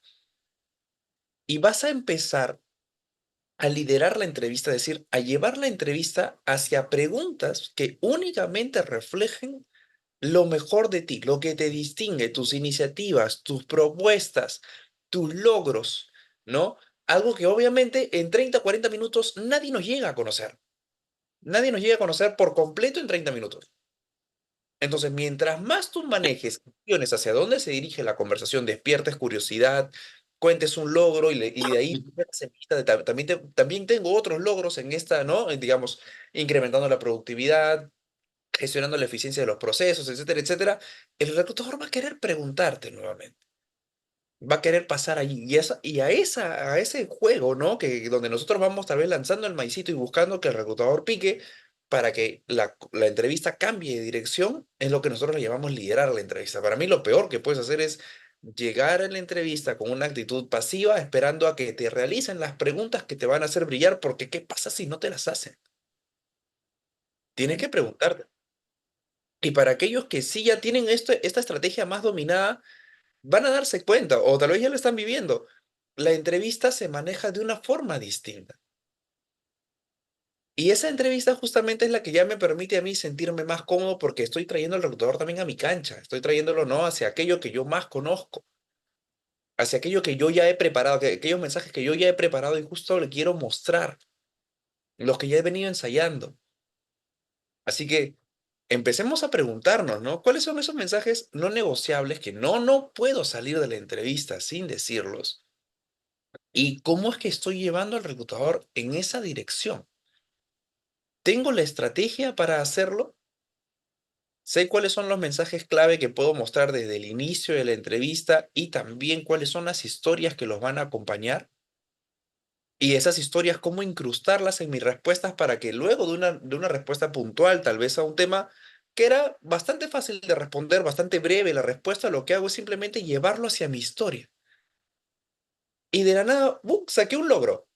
Y vas a empezar a liderar la entrevista, es decir, a llevar la entrevista hacia preguntas que únicamente reflejen lo mejor de ti, lo que te distingue, tus iniciativas, tus propuestas, tus logros, ¿no? Algo que obviamente en 30, 40 minutos nadie nos llega a conocer. Nadie nos llega a conocer por completo en 30 minutos. Entonces, mientras más tú manejes acciones hacia dónde se dirige la conversación, despiertes curiosidad, cuentes un logro y de ahí la semillita también tengo otros logros en esta, ¿no? Digamos, incrementando la productividad, gestionando la eficiencia de los procesos, etcétera, etcétera, el reclutador va a querer preguntarte nuevamente, va a querer pasar allí y a ese juego, ¿no? Que donde nosotros vamos tal vez lanzando el maicito y buscando que el reclutador pique para que la entrevista cambie de dirección, es lo que nosotros le llamamos liderar la entrevista. Para mí lo peor que puedes hacer es llegar a la entrevista con una actitud pasiva esperando a que te realicen las preguntas que te van a hacer brillar, porque ¿qué pasa si no te las hacen? Tienes que preguntarte. Y para aquellos que sí ya tienen esta estrategia más dominada, van a darse cuenta, o tal vez ya lo están viviendo. La entrevista se maneja de una forma distinta. Y esa entrevista justamente es la que ya me permite a mí sentirme más cómodo porque estoy trayendo al reclutador también a mi cancha. Estoy trayéndolo, ¿no? Hacia aquello que yo más conozco, hacia aquello que yo ya he preparado, aquellos mensajes que yo ya he preparado y justo le quiero mostrar, los que ya he venido ensayando. Así que empecemos a preguntarnos, ¿no? ¿Cuáles son esos mensajes no negociables que no puedo salir de la entrevista sin decirlos? ¿Y cómo es que estoy llevando al reclutador en esa dirección? ¿Tengo la estrategia para hacerlo? ¿Sé cuáles son los mensajes clave que puedo mostrar desde el inicio de la entrevista y también cuáles son las historias que los van a acompañar? Y esas historias, cómo incrustarlas en mis respuestas para que luego de una respuesta puntual, tal vez a un tema que era bastante fácil de responder, bastante breve la respuesta, lo que hago es simplemente llevarlo hacia mi historia. y de la nada, ¡bum!, saqué un logro.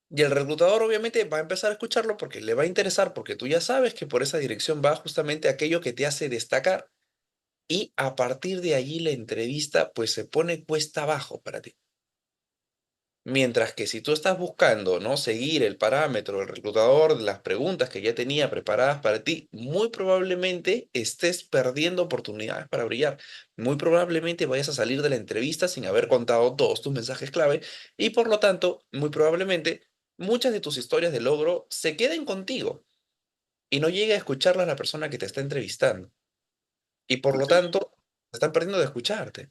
Y el reclutador obviamente va a empezar a escucharlo porque le va a interesar, porque tú ya sabes que por esa dirección va justamente aquello que te hace destacar. Y a partir de allí la entrevista pues se pone cuesta abajo para ti. Mientras que si tú estás buscando, ¿no?, seguir el parámetro del reclutador, las preguntas que ya tenía preparadas para ti, muy probablemente estés perdiendo oportunidades para brillar. Muy probablemente vayas a salir de la entrevista sin haber contado todos tus mensajes clave y por lo tanto, muy probablemente muchas de tus historias de logro se queden contigo y no llegue a escucharlas la persona que te está entrevistando. Y por lo tanto, están perdiendo de escucharte.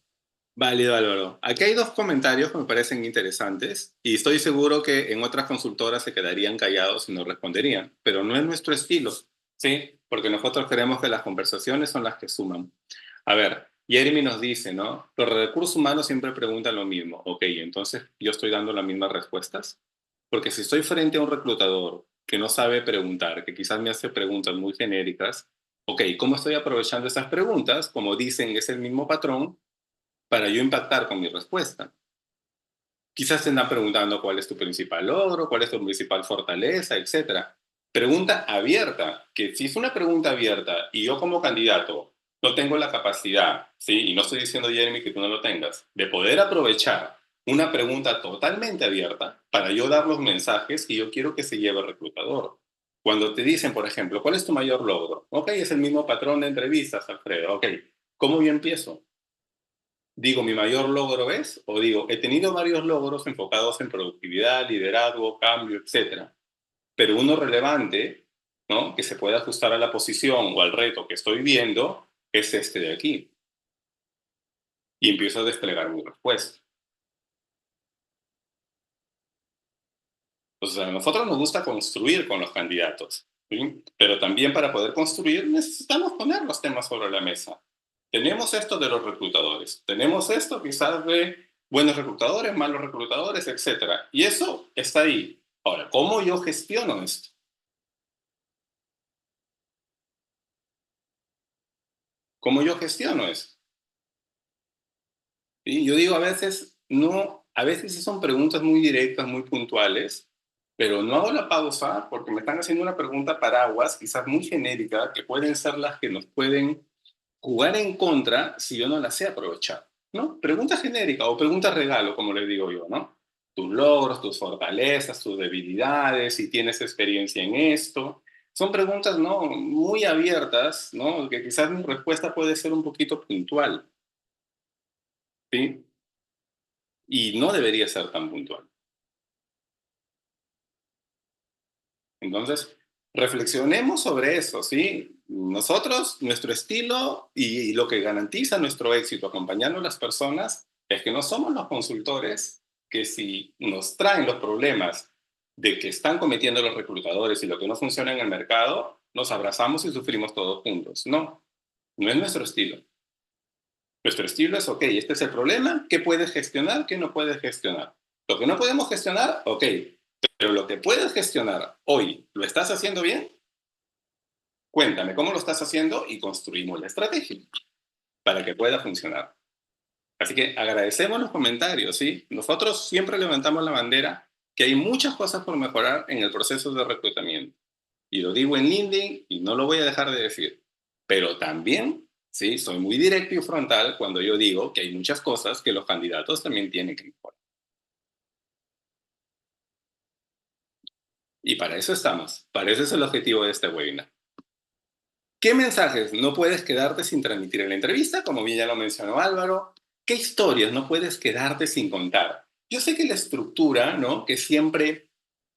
Válido, Álvaro. Aquí hay dos comentarios que me parecen interesantes y estoy seguro que en otras consultoras se quedarían callados y no responderían, pero no es nuestro estilo, ¿sí? Porque nosotros creemos que las conversaciones son las que suman. A ver, Jeremy nos dice, ¿no? Los recursos humanos siempre preguntan lo mismo. Ok, entonces yo estoy dando las mismas respuestas. Porque si estoy frente a un reclutador que no sabe preguntar, que quizás me hace preguntas muy genéricas, ok, ¿cómo estoy aprovechando esas preguntas? Como dicen, es el mismo patrón para yo impactar con mi respuesta. Quizás te están preguntando cuál es tu principal logro, cuál es tu principal fortaleza, etcétera. Pregunta abierta, que si es una pregunta abierta y yo como candidato no tengo la capacidad, ¿sí? Y no estoy diciendo, Jeremy, que tú no lo tengas, de poder aprovechar una pregunta totalmente abierta para yo dar los mensajes que yo quiero que se lleve el reclutador. Cuando te dicen, por ejemplo, ¿cuál es tu mayor logro? Ok, es el mismo patrón de entrevistas, Alfredo. Ok, ¿cómo yo empiezo? Digo, mi mayor logro es, o digo, he tenido varios logros enfocados en productividad, liderazgo, cambio, etcétera. Pero uno relevante, ¿no?, que se puede ajustar a la posición o al reto que estoy viendo, es este de aquí. Y empiezo a desplegar mi respuesta. O sea, a nosotros nos gusta construir con los candidatos, ¿sí? Pero también para poder construir necesitamos poner los temas sobre la mesa. Tenemos esto de los reclutadores, tenemos esto quizás de buenos reclutadores, malos reclutadores, etcétera. Y eso está ahí. Ahora, ¿cómo yo gestiono esto? ¿Cómo yo gestiono esto? ¿Sí? Yo digo a veces, no, a veces sí son preguntas muy directas, muy puntuales, pero no hago la pausa porque me están haciendo una pregunta paraguas, quizás muy genérica, que pueden ser las que nos pueden jugar en contra si yo no la sé aprovechar, ¿no? Pregunta genérica o pregunta regalo, como le digo yo, ¿no? Tus logros, tus fortalezas, tus debilidades, si tienes experiencia en esto. Son preguntas, ¿no?, muy abiertas, ¿no?, que quizás mi respuesta puede ser un poquito puntual, ¿sí? Y no debería ser tan puntual. Entonces, reflexionemos sobre eso, ¿sí? Nosotros, nuestro estilo y lo que garantiza nuestro éxito acompañando a las personas es que no somos los consultores que si nos traen los problemas de que están cometiendo los reclutadores y lo que no funciona en el mercado, nos abrazamos y sufrimos todos juntos. No, no es nuestro estilo. Nuestro estilo es, ok, este es el problema, ¿qué puedes gestionar, qué no puedes gestionar? Lo que no podemos gestionar, ok, pero lo que puedes gestionar hoy, ¿lo estás haciendo bien? Cuéntame cómo lo estás haciendo y construimos la estrategia para que pueda funcionar. Así que agradecemos los comentarios, ¿sí? Nosotros siempre levantamos la bandera que hay muchas cosas por mejorar en el proceso de reclutamiento. Y lo digo en LinkedIn y no lo voy a dejar de decir. Pero también, sí, soy muy directo y frontal cuando yo digo que hay muchas cosas que los candidatos también tienen que mejorar. Y para eso estamos. Para eso es el objetivo de este webinar. ¿Qué mensajes no puedes quedarte sin transmitir en la entrevista? Como bien ya lo mencionó Álvaro. ¿Qué historias no puedes quedarte sin contar? Yo sé que la estructura, ¿no?, que siempre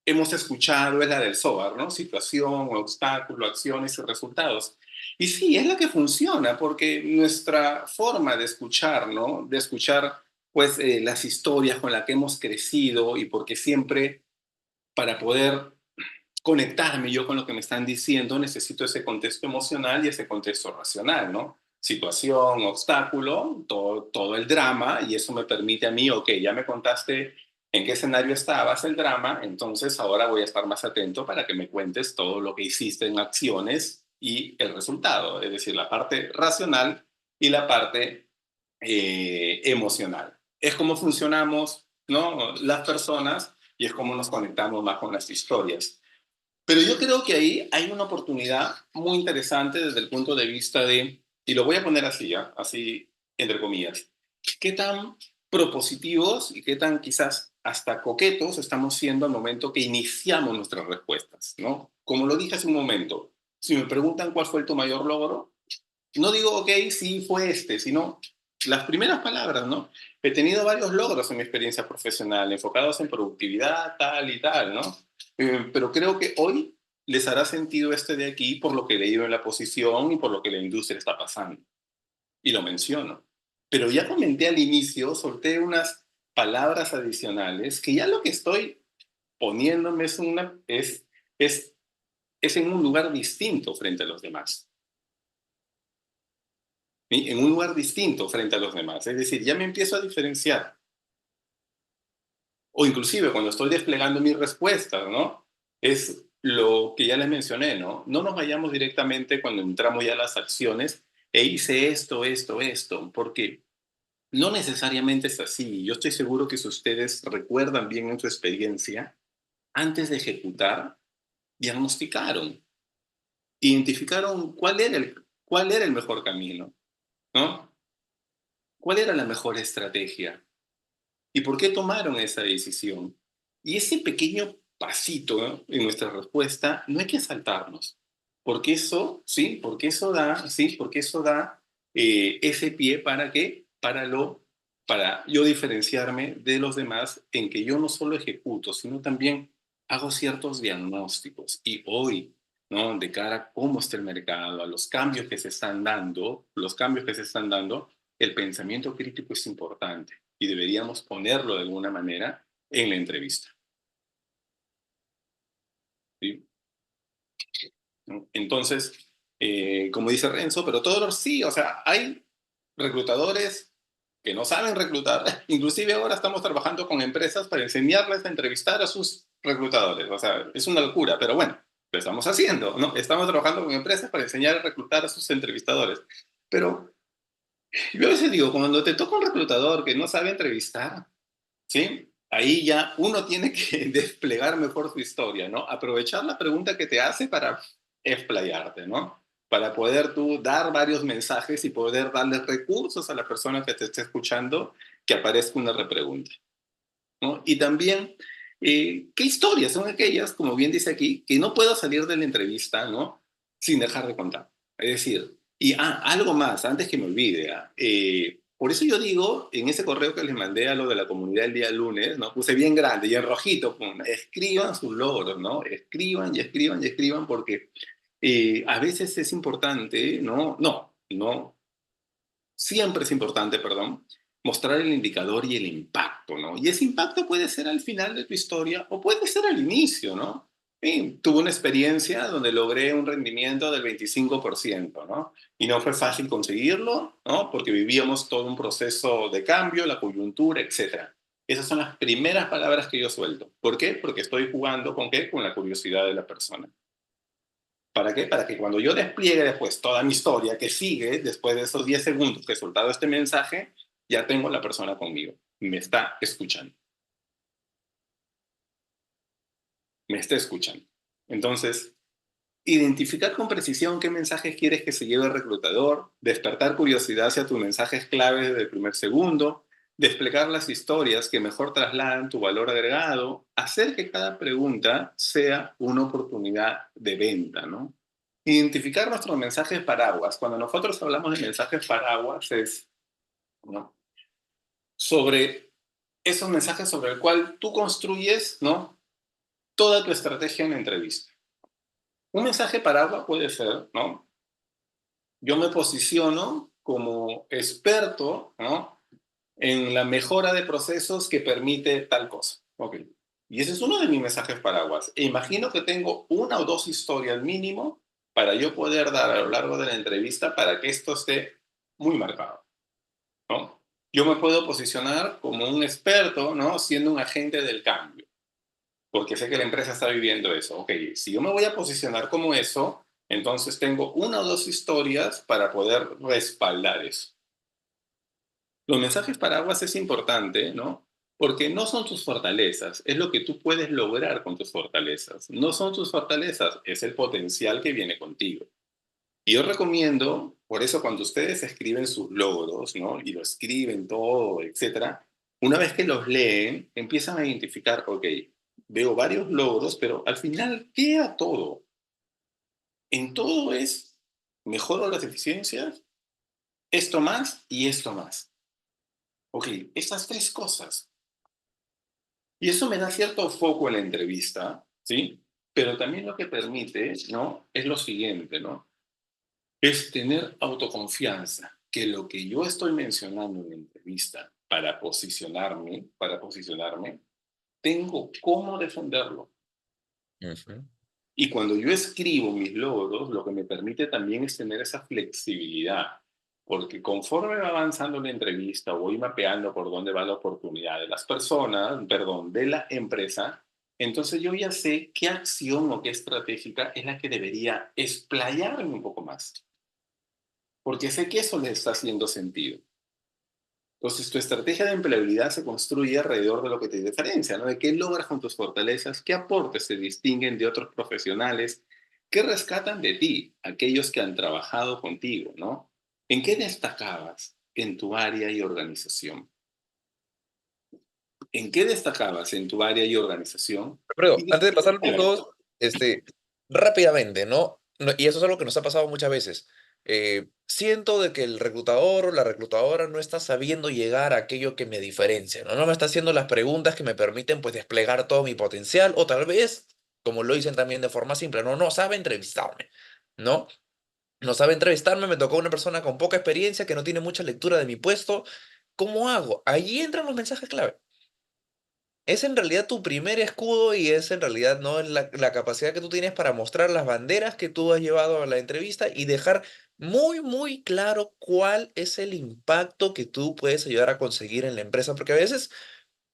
hemos escuchado es la del SOAR, ¿no? Situación, obstáculo, acciones y resultados. Y sí, es la que funciona porque nuestra forma de escuchar, ¿no?, de escuchar pues las historias con las que hemos crecido y porque siempre para poder conectarme yo con lo que me están diciendo, necesito ese contexto emocional y ese contexto racional, ¿no? Situación, obstáculo, todo el drama, y eso me permite a mí, ok, ya me contaste en qué escenario estabas el drama, entonces ahora voy a estar más atento para que me cuentes todo lo que hiciste en acciones y el resultado, es decir, la parte racional y la parte emocional. es cómo funcionamos, ¿no? Las personas y es cómo nos conectamos más con las historias. Pero yo creo que ahí hay una oportunidad muy interesante desde el punto de vista de, y lo voy a poner así, ¿ya? Así entre comillas, qué tan propositivos y qué tan quizás hasta coquetos estamos siendo al momento que iniciamos nuestras respuestas, ¿no? Como lo dije hace un momento, si me preguntan cuál fue tu mayor logro, no digo, ok, sí fue este, sino las primeras palabras, ¿no? He tenido varios logros en mi experiencia profesional, enfocados en productividad, tal y tal, ¿no? Pero creo que hoy les hará sentido este de aquí por lo que he leído en la posición y por lo que la industria está pasando. Y lo menciono. Pero ya comenté al inicio, solté unas palabras adicionales que ya lo que estoy poniéndome es, es en un lugar distinto frente a los demás. ¿Sí? En un lugar distinto frente a los demás. Es decir, ya me empiezo a diferenciar. O inclusive cuando estoy desplegando mis respuestas, ¿no? Es lo que ya les mencioné, ¿no? No nos vayamos directamente cuando entramos ya a las acciones e hice esto, porque no necesariamente es así. Yo estoy seguro que si ustedes recuerdan bien en su experiencia, antes de ejecutar, diagnosticaron, identificaron cuál era el mejor camino, ¿no? ¿Cuál era la mejor estrategia? ¿Y por qué tomaron esa decisión? Y ese pequeño pasito, ¿no? En nuestra respuesta no hay que saltarnos, porque eso, sí, porque eso da ese pie para qué, para yo diferenciarme de los demás en que yo no solo ejecuto, sino también hago ciertos diagnósticos. Y hoy, ¿no? De cara a cómo está el mercado, a los cambios que se están dando, el pensamiento crítico es importante y deberíamos ponerlo de alguna manera en la entrevista. ¿Sí? Entonces, como dice Renzo, pero todos sí, o sea, hay reclutadores que no saben reclutar. Inclusive ahora estamos trabajando con empresas para enseñarles a entrevistar a sus reclutadores. O sea, es una locura, pero bueno, lo estamos haciendo, ¿no? Estamos trabajando con empresas para enseñar a reclutar a sus entrevistadores. Pero yo a veces digo, cuando te toca un reclutador que no sabe entrevistar, ¿sí? Ahí ya uno tiene que desplegar mejor su historia, ¿no? Aprovechar la pregunta que te hace para explayarte, ¿no? Para poder tú dar varios mensajes y poder darle recursos a la persona que te esté escuchando que aparezca una repregunta, ¿no? Y también, ¿qué historias son aquellas, como bien dice aquí, que no puedo salir de la entrevista, ¿no? Sin dejar de contar. Es decir, algo más, antes que me olvide, por eso yo digo, en ese correo que les mandé a lo de la comunidad el día lunes, ¿no? Puse bien grande y en rojito, escriban sus logros, ¿no? Escriban y escriban y escriban porque a veces es importante, ¿no? No, siempre es importante, perdón, mostrar el indicador y el impacto, ¿no? Y ese impacto puede ser al final de tu historia o puede ser al inicio, ¿no? Tuve una experiencia donde logré un rendimiento del 25%, ¿no? Y no fue fácil conseguirlo, ¿no? Porque vivíamos todo un proceso de cambio, la coyuntura, etcétera. Esas son las primeras palabras que yo suelto. ¿Por qué? Porque estoy jugando con qué? Con la curiosidad de la persona. ¿Para qué? Para que cuando yo despliegue después toda mi historia que sigue, después de esos 10 segundos que he soltado este mensaje, ya tengo la persona conmigo. Me está escuchando. Me está escuchando. Entonces, identificar con precisión qué mensajes quieres que se lleve el reclutador, despertar curiosidad hacia tus mensajes clave del primer segundo, desplegar las historias que mejor trasladan tu valor agregado, hacer que cada pregunta sea una oportunidad de venta, ¿no? Identificar nuestros mensajes paraguas. Cuando nosotros hablamos de mensajes paraguas es, ¿no? Sobre esos mensajes sobre el cual tú construyes, ¿no? Toda tu estrategia en la entrevista. Un mensaje paraguas puede ser, ¿no? Yo me posiciono como experto, ¿no? En la mejora de procesos que permite tal cosa. Ok. Y ese es uno de mis mensajes paraguas. E imagino que tengo una o dos historias mínimo para yo poder dar a lo largo de la entrevista para que esto esté muy marcado, ¿no? Yo me puedo posicionar como un experto, ¿no? Siendo un agente del cambio, porque sé que la empresa está viviendo eso. Ok, si yo me voy a posicionar como eso, entonces tengo una o dos historias para poder respaldar eso. Los mensajes paraguas es importante, ¿no? Porque no son tus fortalezas, es lo que tú puedes lograr con tus fortalezas. No son tus fortalezas, es el potencial que viene contigo. Y yo recomiendo, por eso cuando ustedes escriben sus logros, ¿no? Y lo escriben todo, etcétera, una vez que los leen, empiezan a identificar, ok, veo varios logros, pero al final queda todo. En todo es, mejoro las eficiencias, esto más y esto más. Ok, estas tres cosas. Y eso me da cierto foco en la entrevista, ¿sí? Pero también lo que permite, ¿no? Es lo siguiente, ¿no? Es tener autoconfianza, que lo que yo estoy mencionando en la entrevista para posicionarme, tengo cómo defenderlo. Ujú. Y cuando yo escribo mis logros, lo que me permite también es tener esa flexibilidad, porque conforme va avanzando la entrevista, voy mapeando por dónde va la oportunidad de las personas, perdón, de la empresa, entonces yo ya sé qué acción o qué estratégica es la que debería explayarme un poco más, porque sé que eso le está haciendo sentido. Entonces, tu estrategia de empleabilidad se construye alrededor de lo que te diferencia, ¿no? De qué logras con tus fortalezas, qué aportes te distinguen de otros profesionales, qué rescatan de ti aquellos que han trabajado contigo, ¿no? ¿En qué destacabas en tu área y organización? ¿En qué destacabas en tu área y organización? Alfredo, Y antes de pasar al punto claro, 2, rápidamente, ¿no? Y eso es algo que nos ha pasado muchas veces. Siento de que el reclutador o la reclutadora no está sabiendo llegar a aquello que me diferencia, ¿no? No me está haciendo las preguntas que me permiten, pues, desplegar todo mi potencial, o tal vez, como lo dicen también de forma simple, no sabe entrevistarme, ¿no? No sabe entrevistarme, me tocó una persona con poca experiencia que no tiene mucha lectura de mi puesto. ¿Cómo hago? Allí entran los mensajes clave. Es en realidad tu primer escudo y es en realidad no la capacidad que tú tienes para mostrar las banderas que tú has llevado a la entrevista y dejar muy, muy claro cuál es el impacto que tú puedes ayudar a conseguir en la empresa. Porque a veces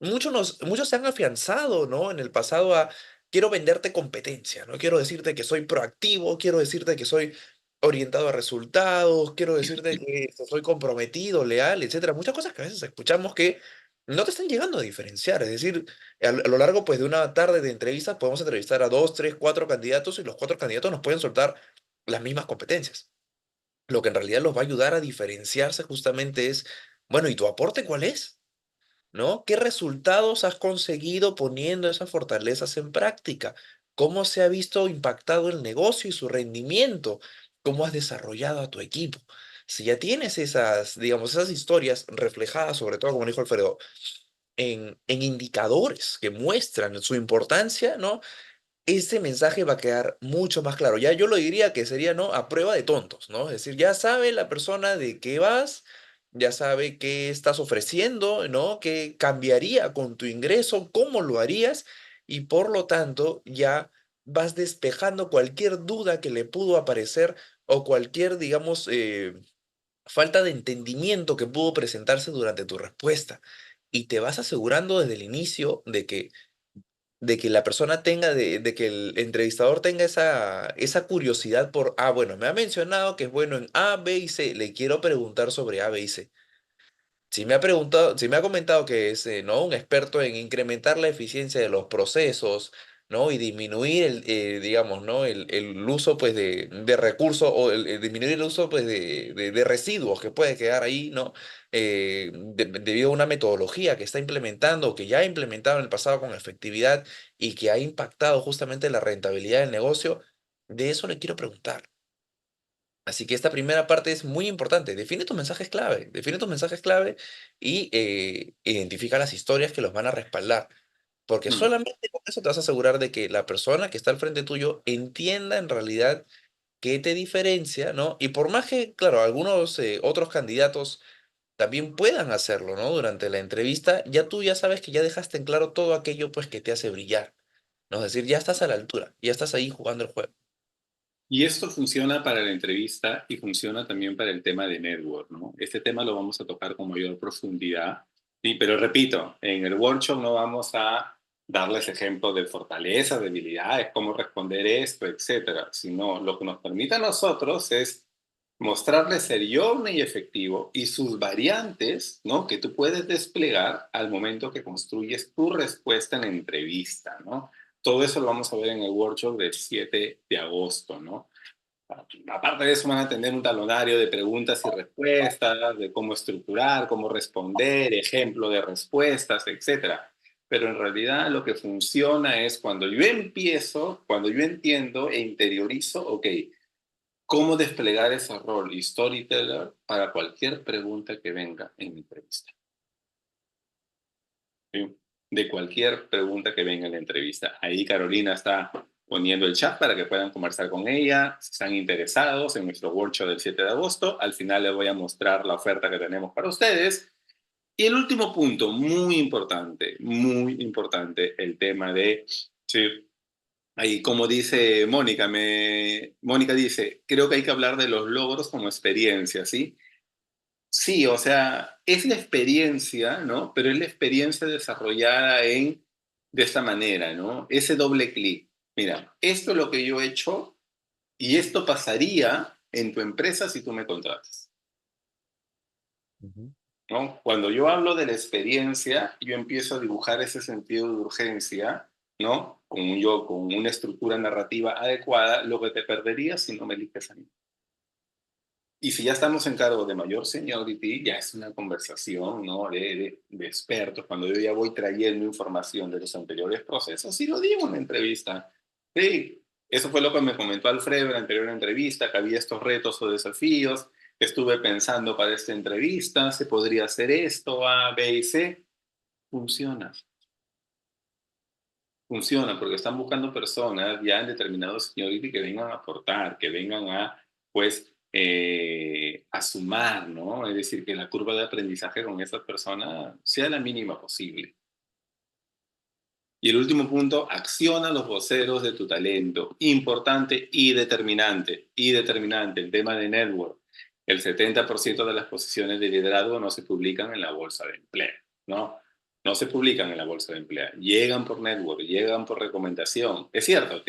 muchos se han afianzado, ¿no? En el pasado a quiero venderte competencia, ¿no? Quiero decirte que soy proactivo, quiero decirte que soy orientado a resultados, quiero decirte que soy comprometido, leal, etcétera. Muchas cosas que a veces escuchamos que no te están llegando a diferenciar. Es decir, a lo largo pues, de una tarde de entrevistas podemos entrevistar a dos, tres, cuatro candidatos y los cuatro candidatos nos pueden soltar las mismas competencias. Lo que en realidad los va a ayudar a diferenciarse justamente es, bueno, ¿y tu aporte cuál es? ¿No? ¿Qué resultados has conseguido poniendo esas fortalezas en práctica? ¿Cómo se ha visto impactado el negocio y su rendimiento? ¿Cómo has desarrollado a tu equipo? Si ya tienes esas, digamos, esas historias reflejadas, sobre todo, como dijo Alfredo, en indicadores que muestran su importancia, ¿no? Ese mensaje va a quedar mucho más claro. Ya yo lo diría que sería, ¿no? A prueba de tontos, ¿no? Es decir, ya sabe la persona de qué vas, ya sabe qué estás ofreciendo, ¿no? ¿Qué cambiaría con tu ingreso? ¿Cómo lo harías? Y por lo tanto, ya vas despejando cualquier duda que le pudo aparecer o cualquier, digamos, falta de entendimiento que pudo presentarse durante tu respuesta. Y te vas asegurando desde el inicio de que la persona tenga, de que el entrevistador tenga esa curiosidad por, bueno, me ha mencionado que es bueno en A, B y C, le quiero preguntar sobre A, B y C. Si me ha comentado que es, ¿no? Un experto en incrementar la eficiencia de los procesos, ¿no? Y disminuir digamos, ¿no? El uso, pues, de recursos o disminuir el uso, pues, de residuos que puede quedar ahí, ¿no? Debido a una metodología que está implementando o que ya ha implementado en el pasado con efectividad y que ha impactado justamente la rentabilidad del negocio, de eso le quiero preguntar. Así que esta primera parte es muy importante. Define tus mensajes clave y identifica las historias que los van a respaldar. Porque mm, solamente con eso te vas a asegurar de que la persona que está al frente tuyo entienda en realidad qué te diferencia, ¿no? Y por más que, claro, algunos otros candidatos también puedan hacerlo, ¿no? Durante la entrevista, ya tú ya sabes que ya dejaste en claro todo aquello pues que te hace brillar, ¿no? Es decir, ya estás a la altura, ya estás ahí jugando el juego. Y esto funciona para la entrevista y funciona también para el tema de network, ¿no? Este tema lo vamos a tocar con mayor profundidad, sí, pero repito, en el workshop no vamos a darles ejemplos de fortalezas, debilidades, cómo responder esto, etcétera, sino lo que nos permite a nosotros es mostrarle ser yogne y efectivo y sus variantes, ¿no? Que tú puedes desplegar al momento que construyes tu respuesta en la entrevista, ¿no? Todo eso lo vamos a ver en el workshop del 7 de agosto, ¿no? Aparte de eso, van a tener un talonario de preguntas y respuestas, de cómo estructurar, cómo responder, ejemplo de respuestas, etcétera. Pero en realidad lo que funciona es cuando yo empiezo, cuando yo entiendo e interiorizo, ok, cómo desplegar ese rol y storyteller para cualquier pregunta que venga en mi entrevista. ¿Sí? De cualquier pregunta que venga en la entrevista. Ahí Carolina está poniendo el chat para que puedan conversar con ella. Si están interesados en nuestro workshop del 7 de agosto, al final les voy a mostrar la oferta que tenemos para ustedes. Y el último punto, muy importante, el tema de, sí, ahí como dice Mónica, Mónica dice, creo que hay que hablar de los logros como experiencia, ¿sí? Sí, o sea, es la experiencia, ¿no? Pero es la experiencia desarrollada de esta manera, ¿no? Ese doble clic. Mira, esto es lo que yo he hecho y esto pasaría en tu empresa si tú me contratas, Ujú. ¿no? Cuando yo hablo de la experiencia, yo empiezo a dibujar ese sentido de urgencia, ¿no? Con una estructura narrativa adecuada, lo que te perderías si no me eliges a mí. Y si ya estamos en cargo de mayor seniority, ya es una conversación, ¿no? De expertos, cuando yo ya voy trayendo información de los anteriores procesos, y lo digo en la entrevista. Sí, eso fue lo que me comentó Alfredo en la anterior entrevista, que había estos retos o desafíos, que estuve pensando para esta entrevista, se podría hacer esto, A, B y C. Funciona, funciona, porque están buscando personas ya en determinado seniority que vengan a aportar, que vengan a, pues, a sumar, ¿no? Es decir, que la curva de aprendizaje con esas personas sea la mínima posible. Y el último punto, acciona los voceros de tu talento. Importante y determinante, el tema de network. El 70% de las posiciones de liderazgo no se publican en la bolsa de empleo, ¿no? No se publican en la bolsa de empleo. Llegan por network, llegan por recomendación. Es cierto,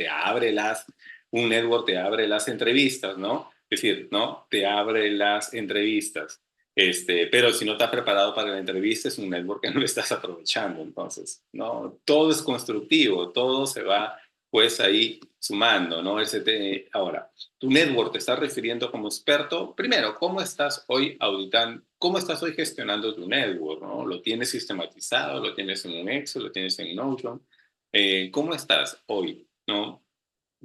un network te abre las entrevistas, ¿no? Es decir, ¿no? Te abre las entrevistas. Pero si no estás preparado para la entrevista, es un network que no estás aprovechando. Entonces, ¿no? Todo es constructivo, todo se va pues ahí sumando, ¿no? Ahora, tu network te está refiriendo como experto. Primero, ¿cómo estás hoy auditando? ¿Cómo estás hoy gestionando tu network? ¿No? ¿Lo tienes sistematizado? ¿Lo tienes en un Excel? ¿Lo tienes en Notion? ¿Cómo estás hoy? ¿No?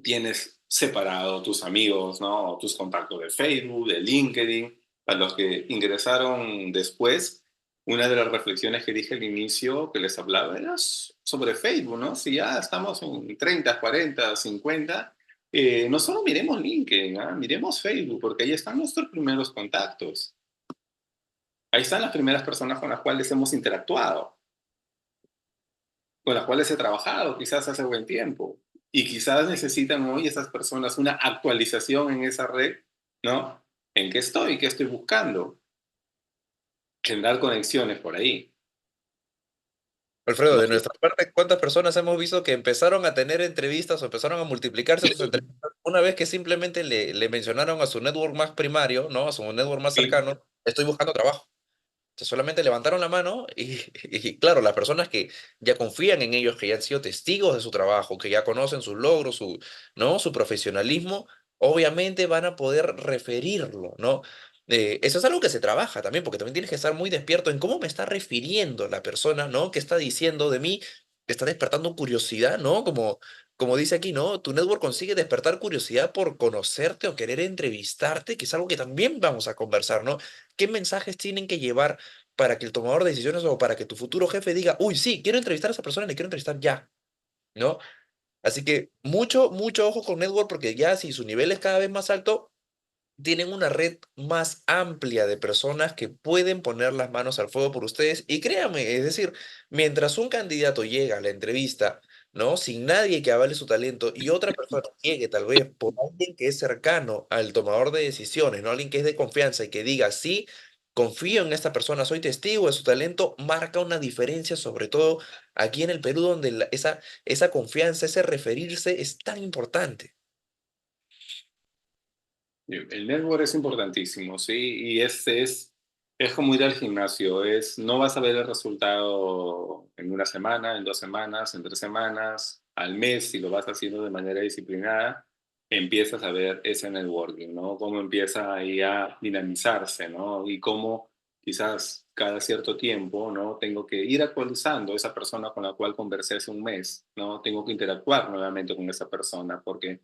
Tienes separado tus amigos, ¿no? Tus contactos de Facebook, de LinkedIn. A los que ingresaron después, una de las reflexiones que dije al inicio que les hablaba era sobre Facebook, ¿no? Si ya estamos en 30, 40, 50, no solo miremos LinkedIn, ¿ah? Miremos Facebook, porque ahí están nuestros primeros contactos. Ahí están las primeras personas con las cuales hemos interactuado, con las cuales he trabajado quizás hace buen tiempo. Y quizás necesitan hoy esas personas una actualización en esa red, ¿no? ¿En qué estoy? ¿Qué estoy buscando? Generar conexiones por ahí. Alfredo, No de sé. nuestra parte, ¿cuántas personas hemos visto que empezaron a tener entrevistas o empezaron a multiplicarse sus entrevistas una vez que simplemente le mencionaron a su network más primario, ¿no? A su network más Sí, cercano, estoy buscando trabajo? Sea, solamente levantaron la mano y claro, las personas que ya confían en ellos, que ya han sido testigos de su trabajo, que ya conocen sus logros, ¿no? Su profesionalismo, obviamente van a poder referirlo, ¿no? Eso es algo que se trabaja también, porque también tienes que estar muy despierto en cómo me está refiriendo la persona, ¿no? ¿Qué está diciendo de mí? ¿Te está despertando curiosidad, ¿no? Como dice aquí, ¿no? Tu network consigue despertar curiosidad por conocerte o querer entrevistarte, que es algo que también vamos a conversar, ¿no? ¿Qué mensajes tienen que llevar para que el tomador de decisiones o para que tu futuro jefe diga, uy, sí, quiero entrevistar a esa persona, le quiero entrevistar ya, ¿no? Así que mucho, mucho ojo con Network porque ya si su nivel es cada vez más alto, tienen una red más amplia de personas que pueden poner las manos al fuego por ustedes. Y créanme, es decir, mientras un candidato llega a la entrevista, ¿no? Sin nadie que avale su talento y otra persona llegue tal vez por alguien que es cercano al tomador de decisiones, ¿no? Alguien que es de confianza y que diga, sí, confío en esta persona, soy testigo de su talento, marca una diferencia, sobre todo aquí en el Perú, donde esa confianza, ese referirse es tan importante. El network es importantísimo, ¿sí? Y es como ir al gimnasio, no vas a ver el resultado en una semana, en 2 semanas, en 3 semanas, al mes, si lo vas haciendo de manera disciplinada, empiezas a ver ese networking, ¿no? Cómo empieza ahí a dinamizarse, ¿no? Y cómo quizás cada cierto tiempo, ¿no? Tengo que ir actualizando esa persona con la cual conversé hace un mes, ¿no? Tengo que interactuar nuevamente con esa persona porque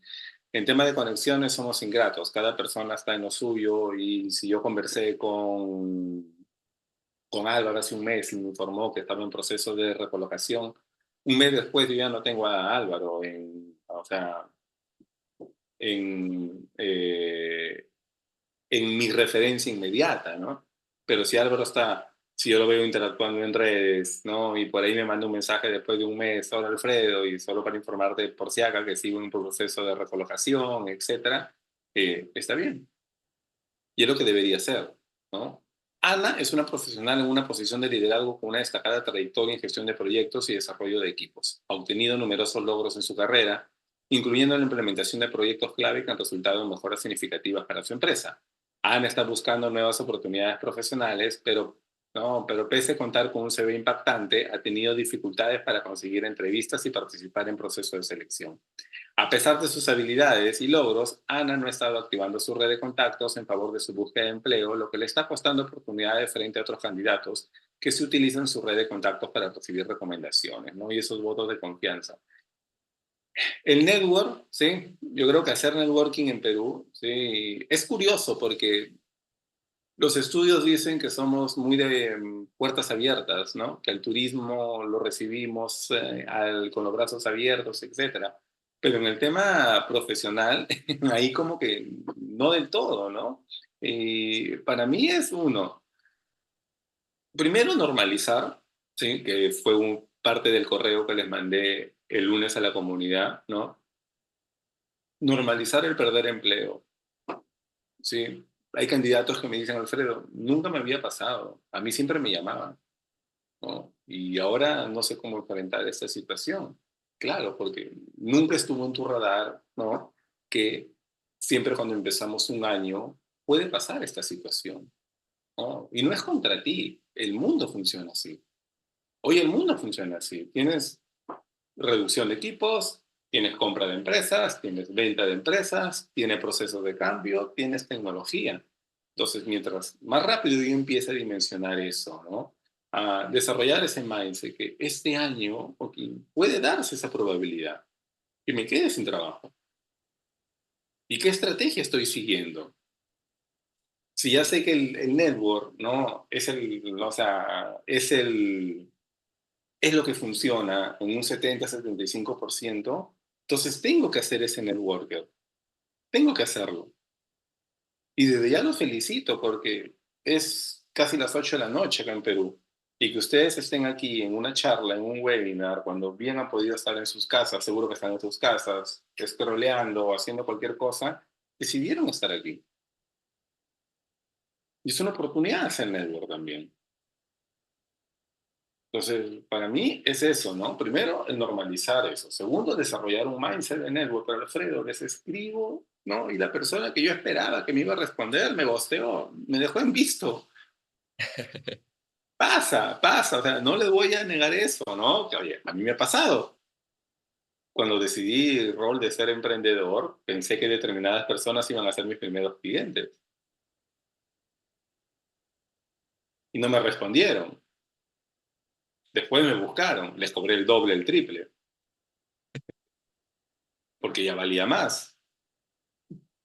en tema de conexiones somos ingratos, cada persona está en lo suyo y si yo conversé con Álvaro hace un mes y me informó que estaba en proceso de recolocación, un mes después yo ya no tengo a Álvaro o sea, en mi referencia inmediata, ¿no? Pero si Álvaro está, si yo lo veo interactuando en redes, ¿no? Y por ahí me manda un mensaje después de un mes, hola Alfredo, y solo para informarte por si acá que sigo en un proceso de recolocación, etcétera, está bien. Y es lo que debería ser, ¿no? Ana es una profesional en una posición de liderazgo con una destacada trayectoria en gestión de proyectos y desarrollo de equipos. Ha obtenido numerosos logros en su carrera, incluyendo la implementación de proyectos clave que han resultado en mejoras significativas para su empresa. Ana está buscando nuevas oportunidades profesionales, pero pese a contar con un CV impactante, ha tenido dificultades para conseguir entrevistas y participar en procesos de selección. A pesar de sus habilidades y logros, Ana no ha estado activando su red de contactos en favor de su búsqueda de empleo, lo que le está costando oportunidades frente a otros candidatos que se utilizan su red de contactos para recibir recomendaciones, ¿no? Y esos votos de confianza. El network, ¿sí? Yo creo que hacer networking en Perú, ¿sí? Es curioso porque los estudios dicen que somos muy de puertas abiertas, ¿no? Que el turismo lo recibimos con los brazos abiertos, etcétera. Pero en el tema profesional, ahí como que no del todo, ¿no? Y para mí es primero normalizar, ¿sí? Que fue parte del correo que les mandé el lunes a la comunidad, ¿no? Normalizar el perder empleo. Sí, hay candidatos que me dicen, Alfredo, nunca me había pasado, a mí siempre me llamaban, ¿no? Y ahora no sé cómo enfrentar esta situación. Claro, porque nunca estuvo en tu radar, ¿no? Que siempre cuando empezamos un año puede pasar esta situación, ¿no? Y no es contra ti, el mundo funciona así. Hoy el mundo funciona así. Tienes reducción de equipos, tienes compra de empresas, tienes venta de empresas, tienes procesos de cambio, tienes tecnología. Entonces, mientras más rápido yo empiece a dimensionar eso, ¿no? A desarrollar ese mindset que este año puede darse esa probabilidad que me quede sin trabajo. ¿Y qué estrategia estoy siguiendo? Si ya sé que el network, ¿no? O sea, es lo que funciona en un 70-75%, entonces tengo que hacer ese networker, tengo que hacerlo. Y desde ya los felicito porque es casi las 8 de la noche acá en Perú. Y que ustedes estén aquí en una charla, en un webinar, cuando bien han podido estar en sus casas, seguro que están en sus casas, scrolleando o haciendo cualquier cosa, decidieron estar aquí. Y es una oportunidad de hacer network también. Entonces, para mí es eso, ¿no? Primero, el normalizar eso. Segundo, desarrollar un mindset de network. Pero Alfredo, les escribo, ¿no? Y la persona que yo esperaba que me iba a responder me gosteó, me dejó en visto. Pasa, o sea, no le voy a negar eso, ¿no? Que, oye, a mí me ha pasado. Cuando decidí el rol de ser emprendedor, pensé que determinadas personas iban a ser mis primeros clientes y no me respondieron. Después me buscaron, les cobré el doble, el triple, porque ya valía más.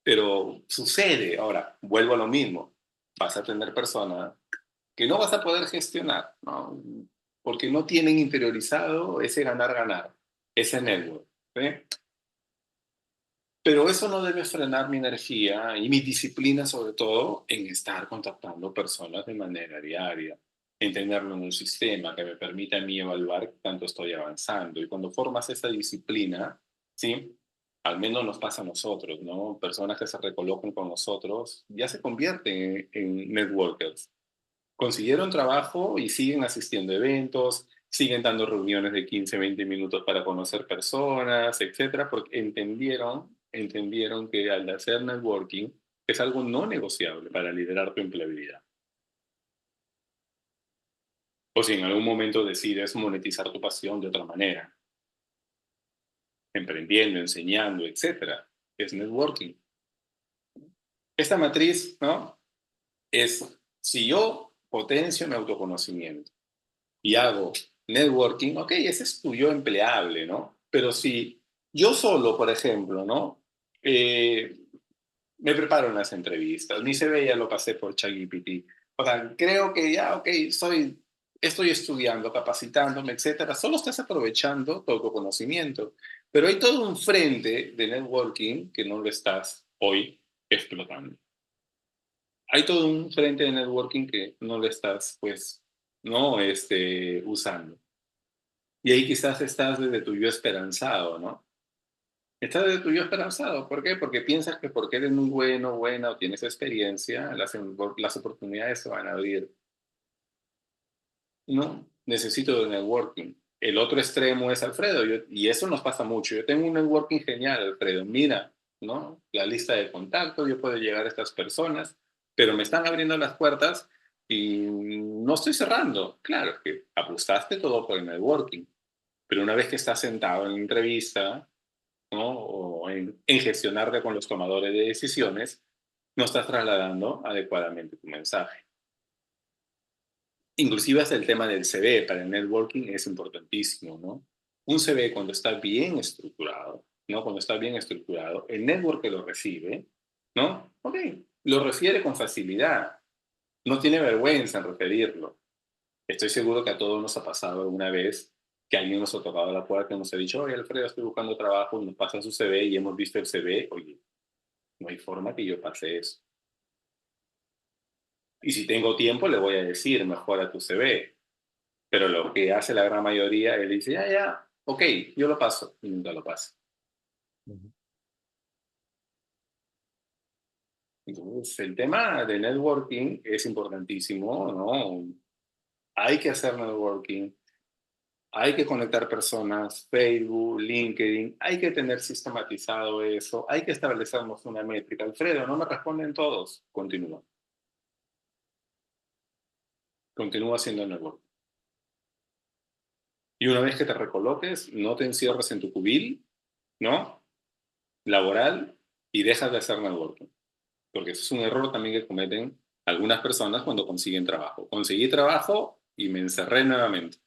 Pero sucede, ahora, vuelvo a lo mismo, vas a tener personas que no vas a poder gestionar, ¿no? Porque no tienen interiorizado ese ganar-ganar, ese network, ¿sí? Pero eso no debe frenar mi energía y mi disciplina, sobre todo, en estar contactando personas de manera diaria, en tenerlo en un sistema que me permita a mí evaluar qué tanto estoy avanzando. Y cuando formas esa disciplina, ¿sí? Al menos nos pasa a nosotros, ¿no? Personas que se recolocan con nosotros ya se convierten en networkers. Consiguieron trabajo y siguen asistiendo a eventos, siguen dando reuniones de 15, 20 minutos para conocer personas, etcétera, porque entendieron que al hacer networking es algo no negociable para liderar tu empleabilidad. O si en algún momento decides monetizar tu pasión de otra manera, emprendiendo, enseñando, etcétera, es networking. Esta matriz, ¿no? Es si yo potencio mi autoconocimiento y hago networking, ok, ese es tu yo empleable, ¿no? Pero si yo solo, por ejemplo, ¿no? Me preparo en las entrevistas, mi CV ya lo pasé por ChatGPT. O sea, creo que ya, ok, estoy estudiando, capacitándome, etcétera. Solo estás aprovechando tu autoconocimiento. Pero hay todo un frente de networking que no lo estás hoy explotando. Hay todo un frente de networking que no lo estás, pues, no usando. Y ahí quizás estás desde tu yo esperanzado, ¿no? Estás desde tu yo esperanzado. ¿Por qué? Porque piensas que porque eres muy bueno, buena o tienes experiencia, las oportunidades se van a abrir. No, necesito de networking. El otro extremo es Alfredo, y eso nos pasa mucho. Yo tengo un networking genial, Alfredo. Mira, ¿no? La lista de contactos, yo puedo llegar a estas personas, pero me están abriendo las puertas y no estoy cerrando. Claro, es que apostaste todo por el networking, pero una vez que estás sentado en la entrevista, ¿no? O en gestionarte con los tomadores de decisiones, no estás trasladando adecuadamente tu mensaje. Inclusive hasta el tema del CV para el networking es importantísimo, ¿no? Un CV cuando está bien estructurado, ¿no? Cuando está bien estructurado, el network que lo recibe, ¿no? Ok, lo refiere con facilidad, no tiene vergüenza en referirlo. Estoy seguro que a todos nos ha pasado alguna vez que alguien nos ha tocado la puerta y nos ha dicho, oye, Alfredo, estoy buscando trabajo, y nos pasa su CV y hemos visto el CV, oye, no hay forma que yo pase eso. Y si tengo tiempo, le voy a decir, mejora tu CV. Pero lo que hace la gran mayoría, él dice, ya, ya, ok, yo lo paso, y nunca lo pasa. Ujú. Entonces, el tema de networking es importantísimo, ¿no? Hay que hacer networking, hay que conectar personas, Facebook, LinkedIn, hay que tener sistematizado eso, hay que establecernos una métrica. Alfredo, no me responden todos. Continúa haciendo networking. Y una vez que te recoloques, no te encierres en tu cubil, ¿no? Laboral y dejas de hacer networking. Porque eso es un error también que cometen algunas personas cuando consiguen trabajo. Conseguí trabajo y me encerré nuevamente.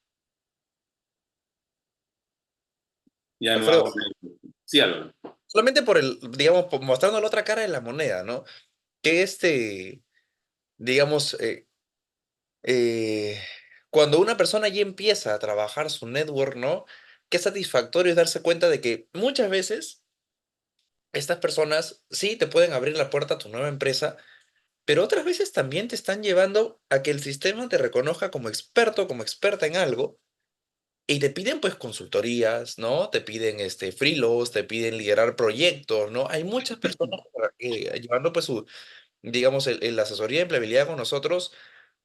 Ya no Alfredo, hago networking. Sí, Álvaro. solamente por digamos, mostrando la otra cara de la moneda, ¿no? Que digamos, eh, cuando una persona ya empieza a trabajar su network, ¿no? Qué satisfactorio es darse cuenta de que muchas veces estas personas sí te pueden abrir la puerta a tu nueva empresa, pero otras veces también te están llevando a que el sistema te reconozca como experto, como experta en algo, y te piden pues consultorías, ¿no? Te piden freelos, te piden liderar proyectos, ¿no? Hay muchas personas llevando pues digamos, la asesoría de empleabilidad con nosotros.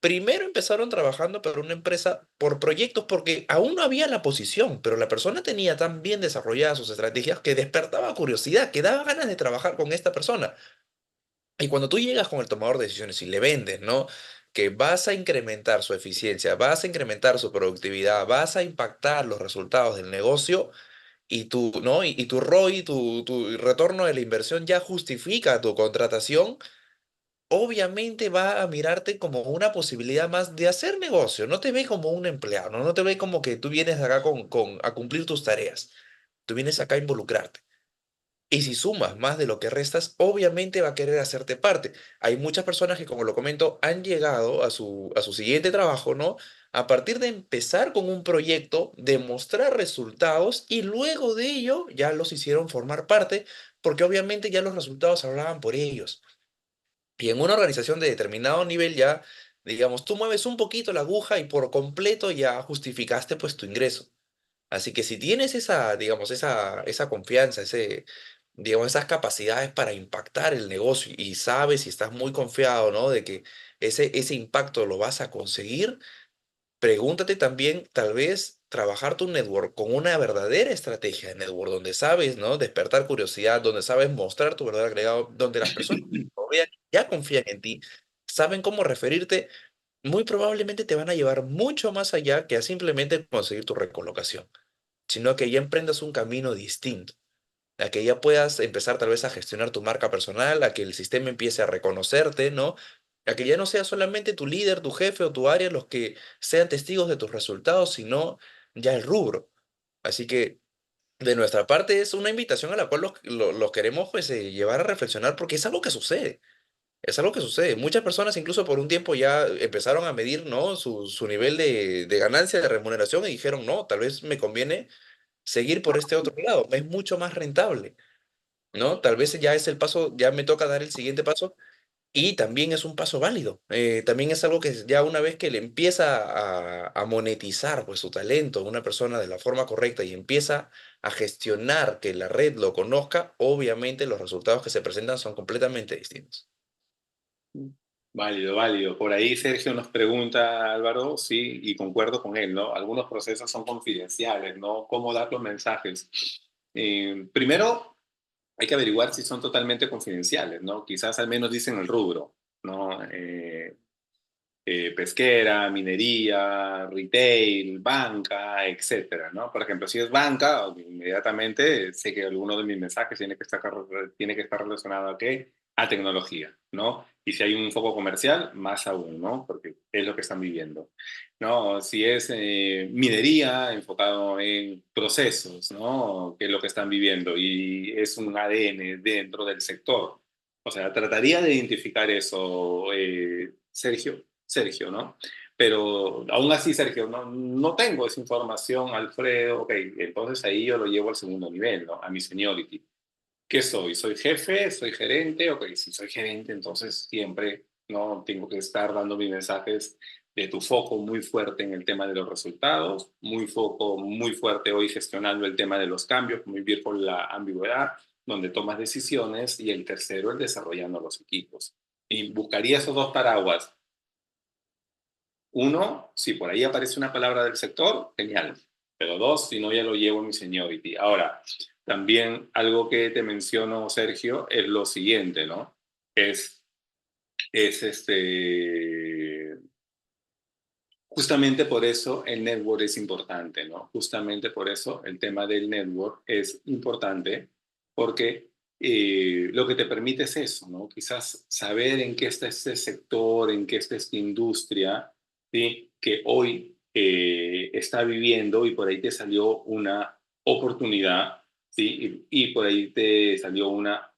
Primero empezaron trabajando para una empresa por proyectos porque aún no había la posición, pero la persona tenía tan bien desarrolladas sus estrategias que despertaba curiosidad, que daba ganas de trabajar con esta persona. Y cuando tú llegas con el tomador de decisiones y le vendes, ¿no? Que vas a incrementar su eficiencia, vas a incrementar su productividad, vas a impactar los resultados del negocio y ¿no? Y tu ROI, tu retorno de la inversión ya justifica tu contratación, obviamente va a mirarte como una posibilidad más de hacer negocio. No te ve como un empleado, no te ve como que tú vienes acá a cumplir tus tareas. Tú vienes acá a involucrarte. Y si sumas más de lo que restas, obviamente va a querer hacerte parte. Hay muchas personas que, como lo comento, han llegado a su siguiente trabajo, ¿no? A partir de empezar con un proyecto, demostrar resultados y luego de ello ya los hicieron formar parte, porque obviamente ya los resultados hablaban por ellos. Y en una organización de determinado nivel ya, digamos, tú mueves un poquito la aguja y por completo ya justificaste pues tu ingreso. Así que si tienes esa, digamos, esa confianza, digamos, esas capacidades para impactar el negocio y sabes y estás muy confiado, ¿no? De que ese impacto lo vas a conseguir, pregúntate también, tal vez, trabajar tu network con una verdadera estrategia de network, donde sabes, ¿no? Despertar curiosidad, donde sabes mostrar tu verdadero agregado, donde las personas que lo vean, ya confían en ti, saben cómo referirte, muy probablemente te van a llevar mucho más allá que a simplemente conseguir tu recolocación, sino que ya emprendas un camino distinto, a que ya puedas empezar tal vez a gestionar tu marca personal, a que el sistema empiece a reconocerte, ¿no? A que ya no sea solamente tu líder, tu jefe o tu área los que sean testigos de tus resultados, sino ya el rubro. Así que de nuestra parte es una invitación a la cual los queremos pues llevar a reflexionar porque es algo que sucede. Es algo que sucede. Muchas personas incluso por un tiempo ya empezaron a medir, ¿no? Su nivel de ganancia, de remuneración y dijeron, no, tal vez me conviene seguir por este otro lado. Es mucho más rentable. ¿No? Tal vez ya es el paso, ya me toca dar el siguiente paso y también es un paso válido. También es algo que ya una vez que le empieza a monetizar pues su talento una persona de la forma correcta y empieza a gestionar que la red lo conozca, obviamente los resultados que se presentan son completamente distintos. Válido, válido. Por ahí Sergio nos pregunta, Álvaro, sí, y concuerdo con él, ¿no? Algunos procesos son confidenciales, ¿no? ¿Cómo dar los mensajes? Primero, hay que averiguar si son totalmente confidenciales, ¿no? Quizás al menos dicen el rubro, ¿no? Pesquera, minería, retail, banca, etcétera, ¿no? Por ejemplo, si es banca, inmediatamente sé que alguno de mis mensajes tiene que estar relacionado a qué, a tecnología, ¿no? Y si hay un foco comercial, más aún, ¿no? Porque es lo que están viviendo, ¿no? Si es minería, enfocado en procesos, ¿no? Que es lo que están viviendo y es un ADN dentro del sector. O sea, trataría de identificar eso, Sergio, ¿no? Pero aún así, Sergio, no tengo esa información, Alfredo, ok, entonces ahí yo lo llevo al segundo nivel, ¿no? A mi seniority. ¿Qué soy? ¿Soy jefe? ¿Soy gerente? Ok, si soy gerente, entonces siempre, ¿no? Tengo que estar dando mis mensajes de tu foco muy fuerte en el tema de los resultados, muy fuerte hoy gestionando el tema de los cambios, muy bien con la ambigüedad, donde tomas decisiones, y el tercero, el desarrollando los equipos. Y buscaría esos dos paraguas. Uno, si por ahí aparece una palabra del sector, genial. Pero dos, si no, ya lo llevo en mi seniority. Ahora, también algo que te menciono, Sergio, es lo siguiente, ¿no? Es, es justamente por eso el network es importante, ¿no? Justamente por eso el tema del network es importante, porque lo que te permite es eso, ¿no? Quizás saber en qué está este sector, en qué está esta industria, ¿sí? Que hoy está viviendo, y por ahí te salió una oportunidad, ¿sí? Y por ahí te salió una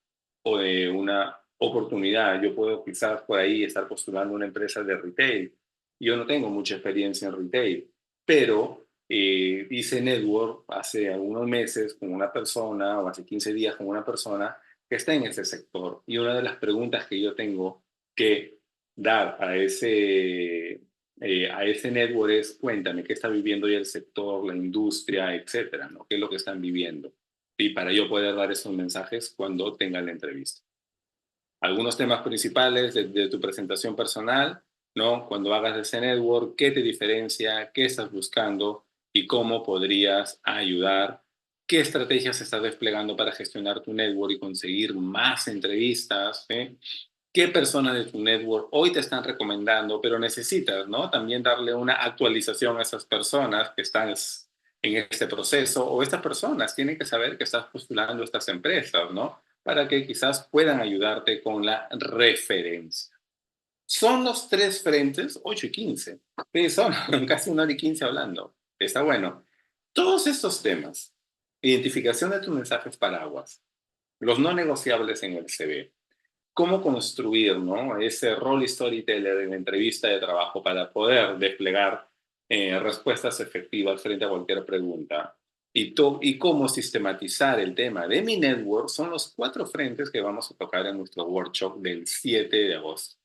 oportunidad. Yo puedo quizás por ahí estar postulando una empresa de retail. Yo no tengo mucha experiencia en retail, pero hice network hace algunos meses con una persona, o hace 15 días con una persona que está en ese sector. Y una de las preguntas que yo tengo que dar a ese network es: cuéntame qué está viviendo hoy el sector, la industria, etcétera, ¿no? ¿Qué es lo que están viviendo? Y para yo poder dar esos mensajes cuando tenga la entrevista. Algunos temas principales de tu presentación personal, ¿no? Cuando hagas ese network, ¿qué te diferencia? ¿Qué estás buscando? ¿Y cómo podrías ayudar? ¿Qué estrategias estás desplegando para gestionar tu network y conseguir más entrevistas? ¿Eh? ¿Qué personas de tu network hoy te están recomendando, pero necesitas, ¿no? También darle una actualización a esas personas que están en este proceso, o estas personas tienen que saber que estás postulando a estas empresas, ¿no? Para que quizás puedan ayudarte con la referencia. Son los tres frentes, 8 y 15. Sí, son casi 1 hora y 15 hablando. Está bueno. Todos estos temas: identificación de tus mensajes paraguas, los no negociables en el CV, cómo construir, ¿no? Ese rol storyteller en la entrevista de trabajo para poder desplegar respuestas efectivas frente a cualquier pregunta, y cómo sistematizar el tema de mi network, son los 4 frentes que vamos a tocar en nuestro workshop del 7 de agosto.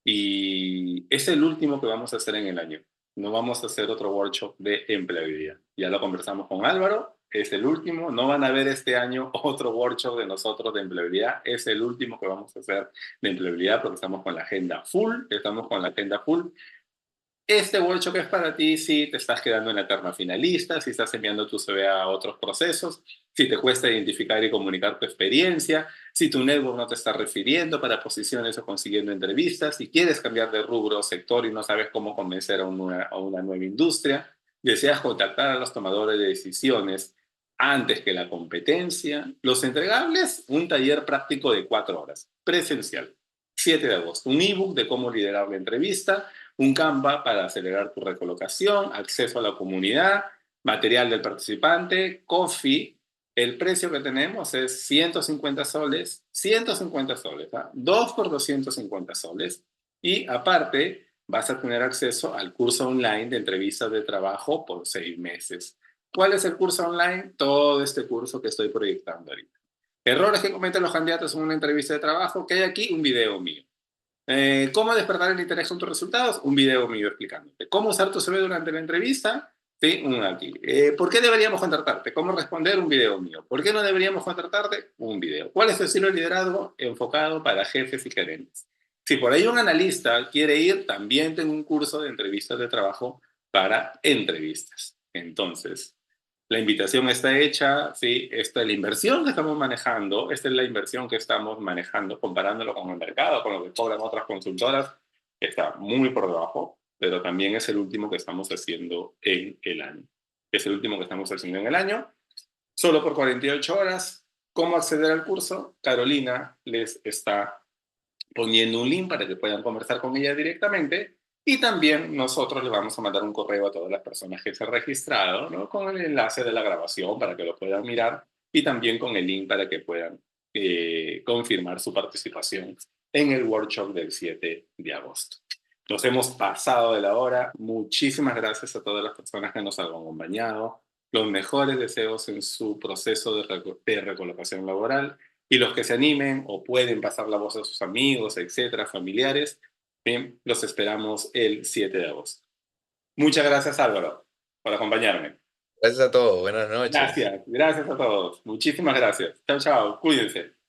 Y es el último que vamos a hacer en el año. No vamos a hacer otro workshop de empleabilidad. Ya lo conversamos con Álvaro, es el último. No van a ver este año otro workshop de nosotros de empleabilidad. Es el último que vamos a hacer de empleabilidad, porque estamos con la agenda full. este workshop es para ti si te estás quedando en la terna finalista, si estás enviando tu CV a otros procesos, si te cuesta identificar y comunicar tu experiencia, si tu network no te está refiriendo para posiciones o consiguiendo entrevistas, si quieres cambiar de rubro o sector y no sabes cómo convencer a una nueva industria, deseas contactar a los tomadores de decisiones antes que la competencia. Los entregables, un taller práctico de 4 horas, presencial, 7 de agosto, un ebook de cómo liderar la entrevista, un Canva para acelerar tu recolocación, acceso a la comunidad, material del participante, coffee. El precio que tenemos es 150 soles, 150 soles, ¿ah? 2 por 250 soles. Y aparte, vas a tener acceso al curso online de entrevistas de trabajo por 6 meses. ¿Cuál es el curso online? Todo este curso que estoy proyectando ahorita. Errores que cometen los candidatos en una entrevista de trabajo, que hay aquí un video mío. ¿Cómo despertar el interés con tus resultados? Un video mío explicándote. ¿Cómo usar tu CV durante la entrevista? Sí, un aquí. ¿Por qué deberíamos contratarte? ¿Cómo responder? Un video mío. ¿Por qué no deberíamos contratarte? Un video. ¿Cuál es tu estilo de liderazgo enfocado para jefes y gerentes? Si por ahí un analista quiere ir, también tengo un curso de entrevistas de trabajo para entrevistas. Entonces, la invitación está hecha, sí, esta es la inversión que estamos manejando, esta es la inversión que estamos manejando, comparándolo con el mercado, con lo que cobran otras consultoras, está muy por debajo, pero también es el último que estamos haciendo en el año. Es el último que estamos haciendo en el año, solo por 48 horas. ¿Cómo acceder al curso? Carolina les está poniendo un link para que puedan conversar con ella directamente. Y también nosotros le vamos a mandar un correo a todas las personas que se han registrado, ¿no? Con el enlace de la grabación para que lo puedan mirar y también con el link para que puedan confirmar su participación en el workshop del 7 de agosto. Nos hemos pasado de la hora. Muchísimas gracias a todas las personas que nos han acompañado. Los mejores deseos en su proceso de recolocación laboral. Y los que se animen o pueden pasar la voz a sus amigos, etcétera, familiares, bien, los esperamos el 7 de agosto. Muchas gracias, Álvaro, por acompañarme. Gracias a todos. Buenas noches. Gracias a todos. Muchísimas gracias. Chao, chao. Cuídense.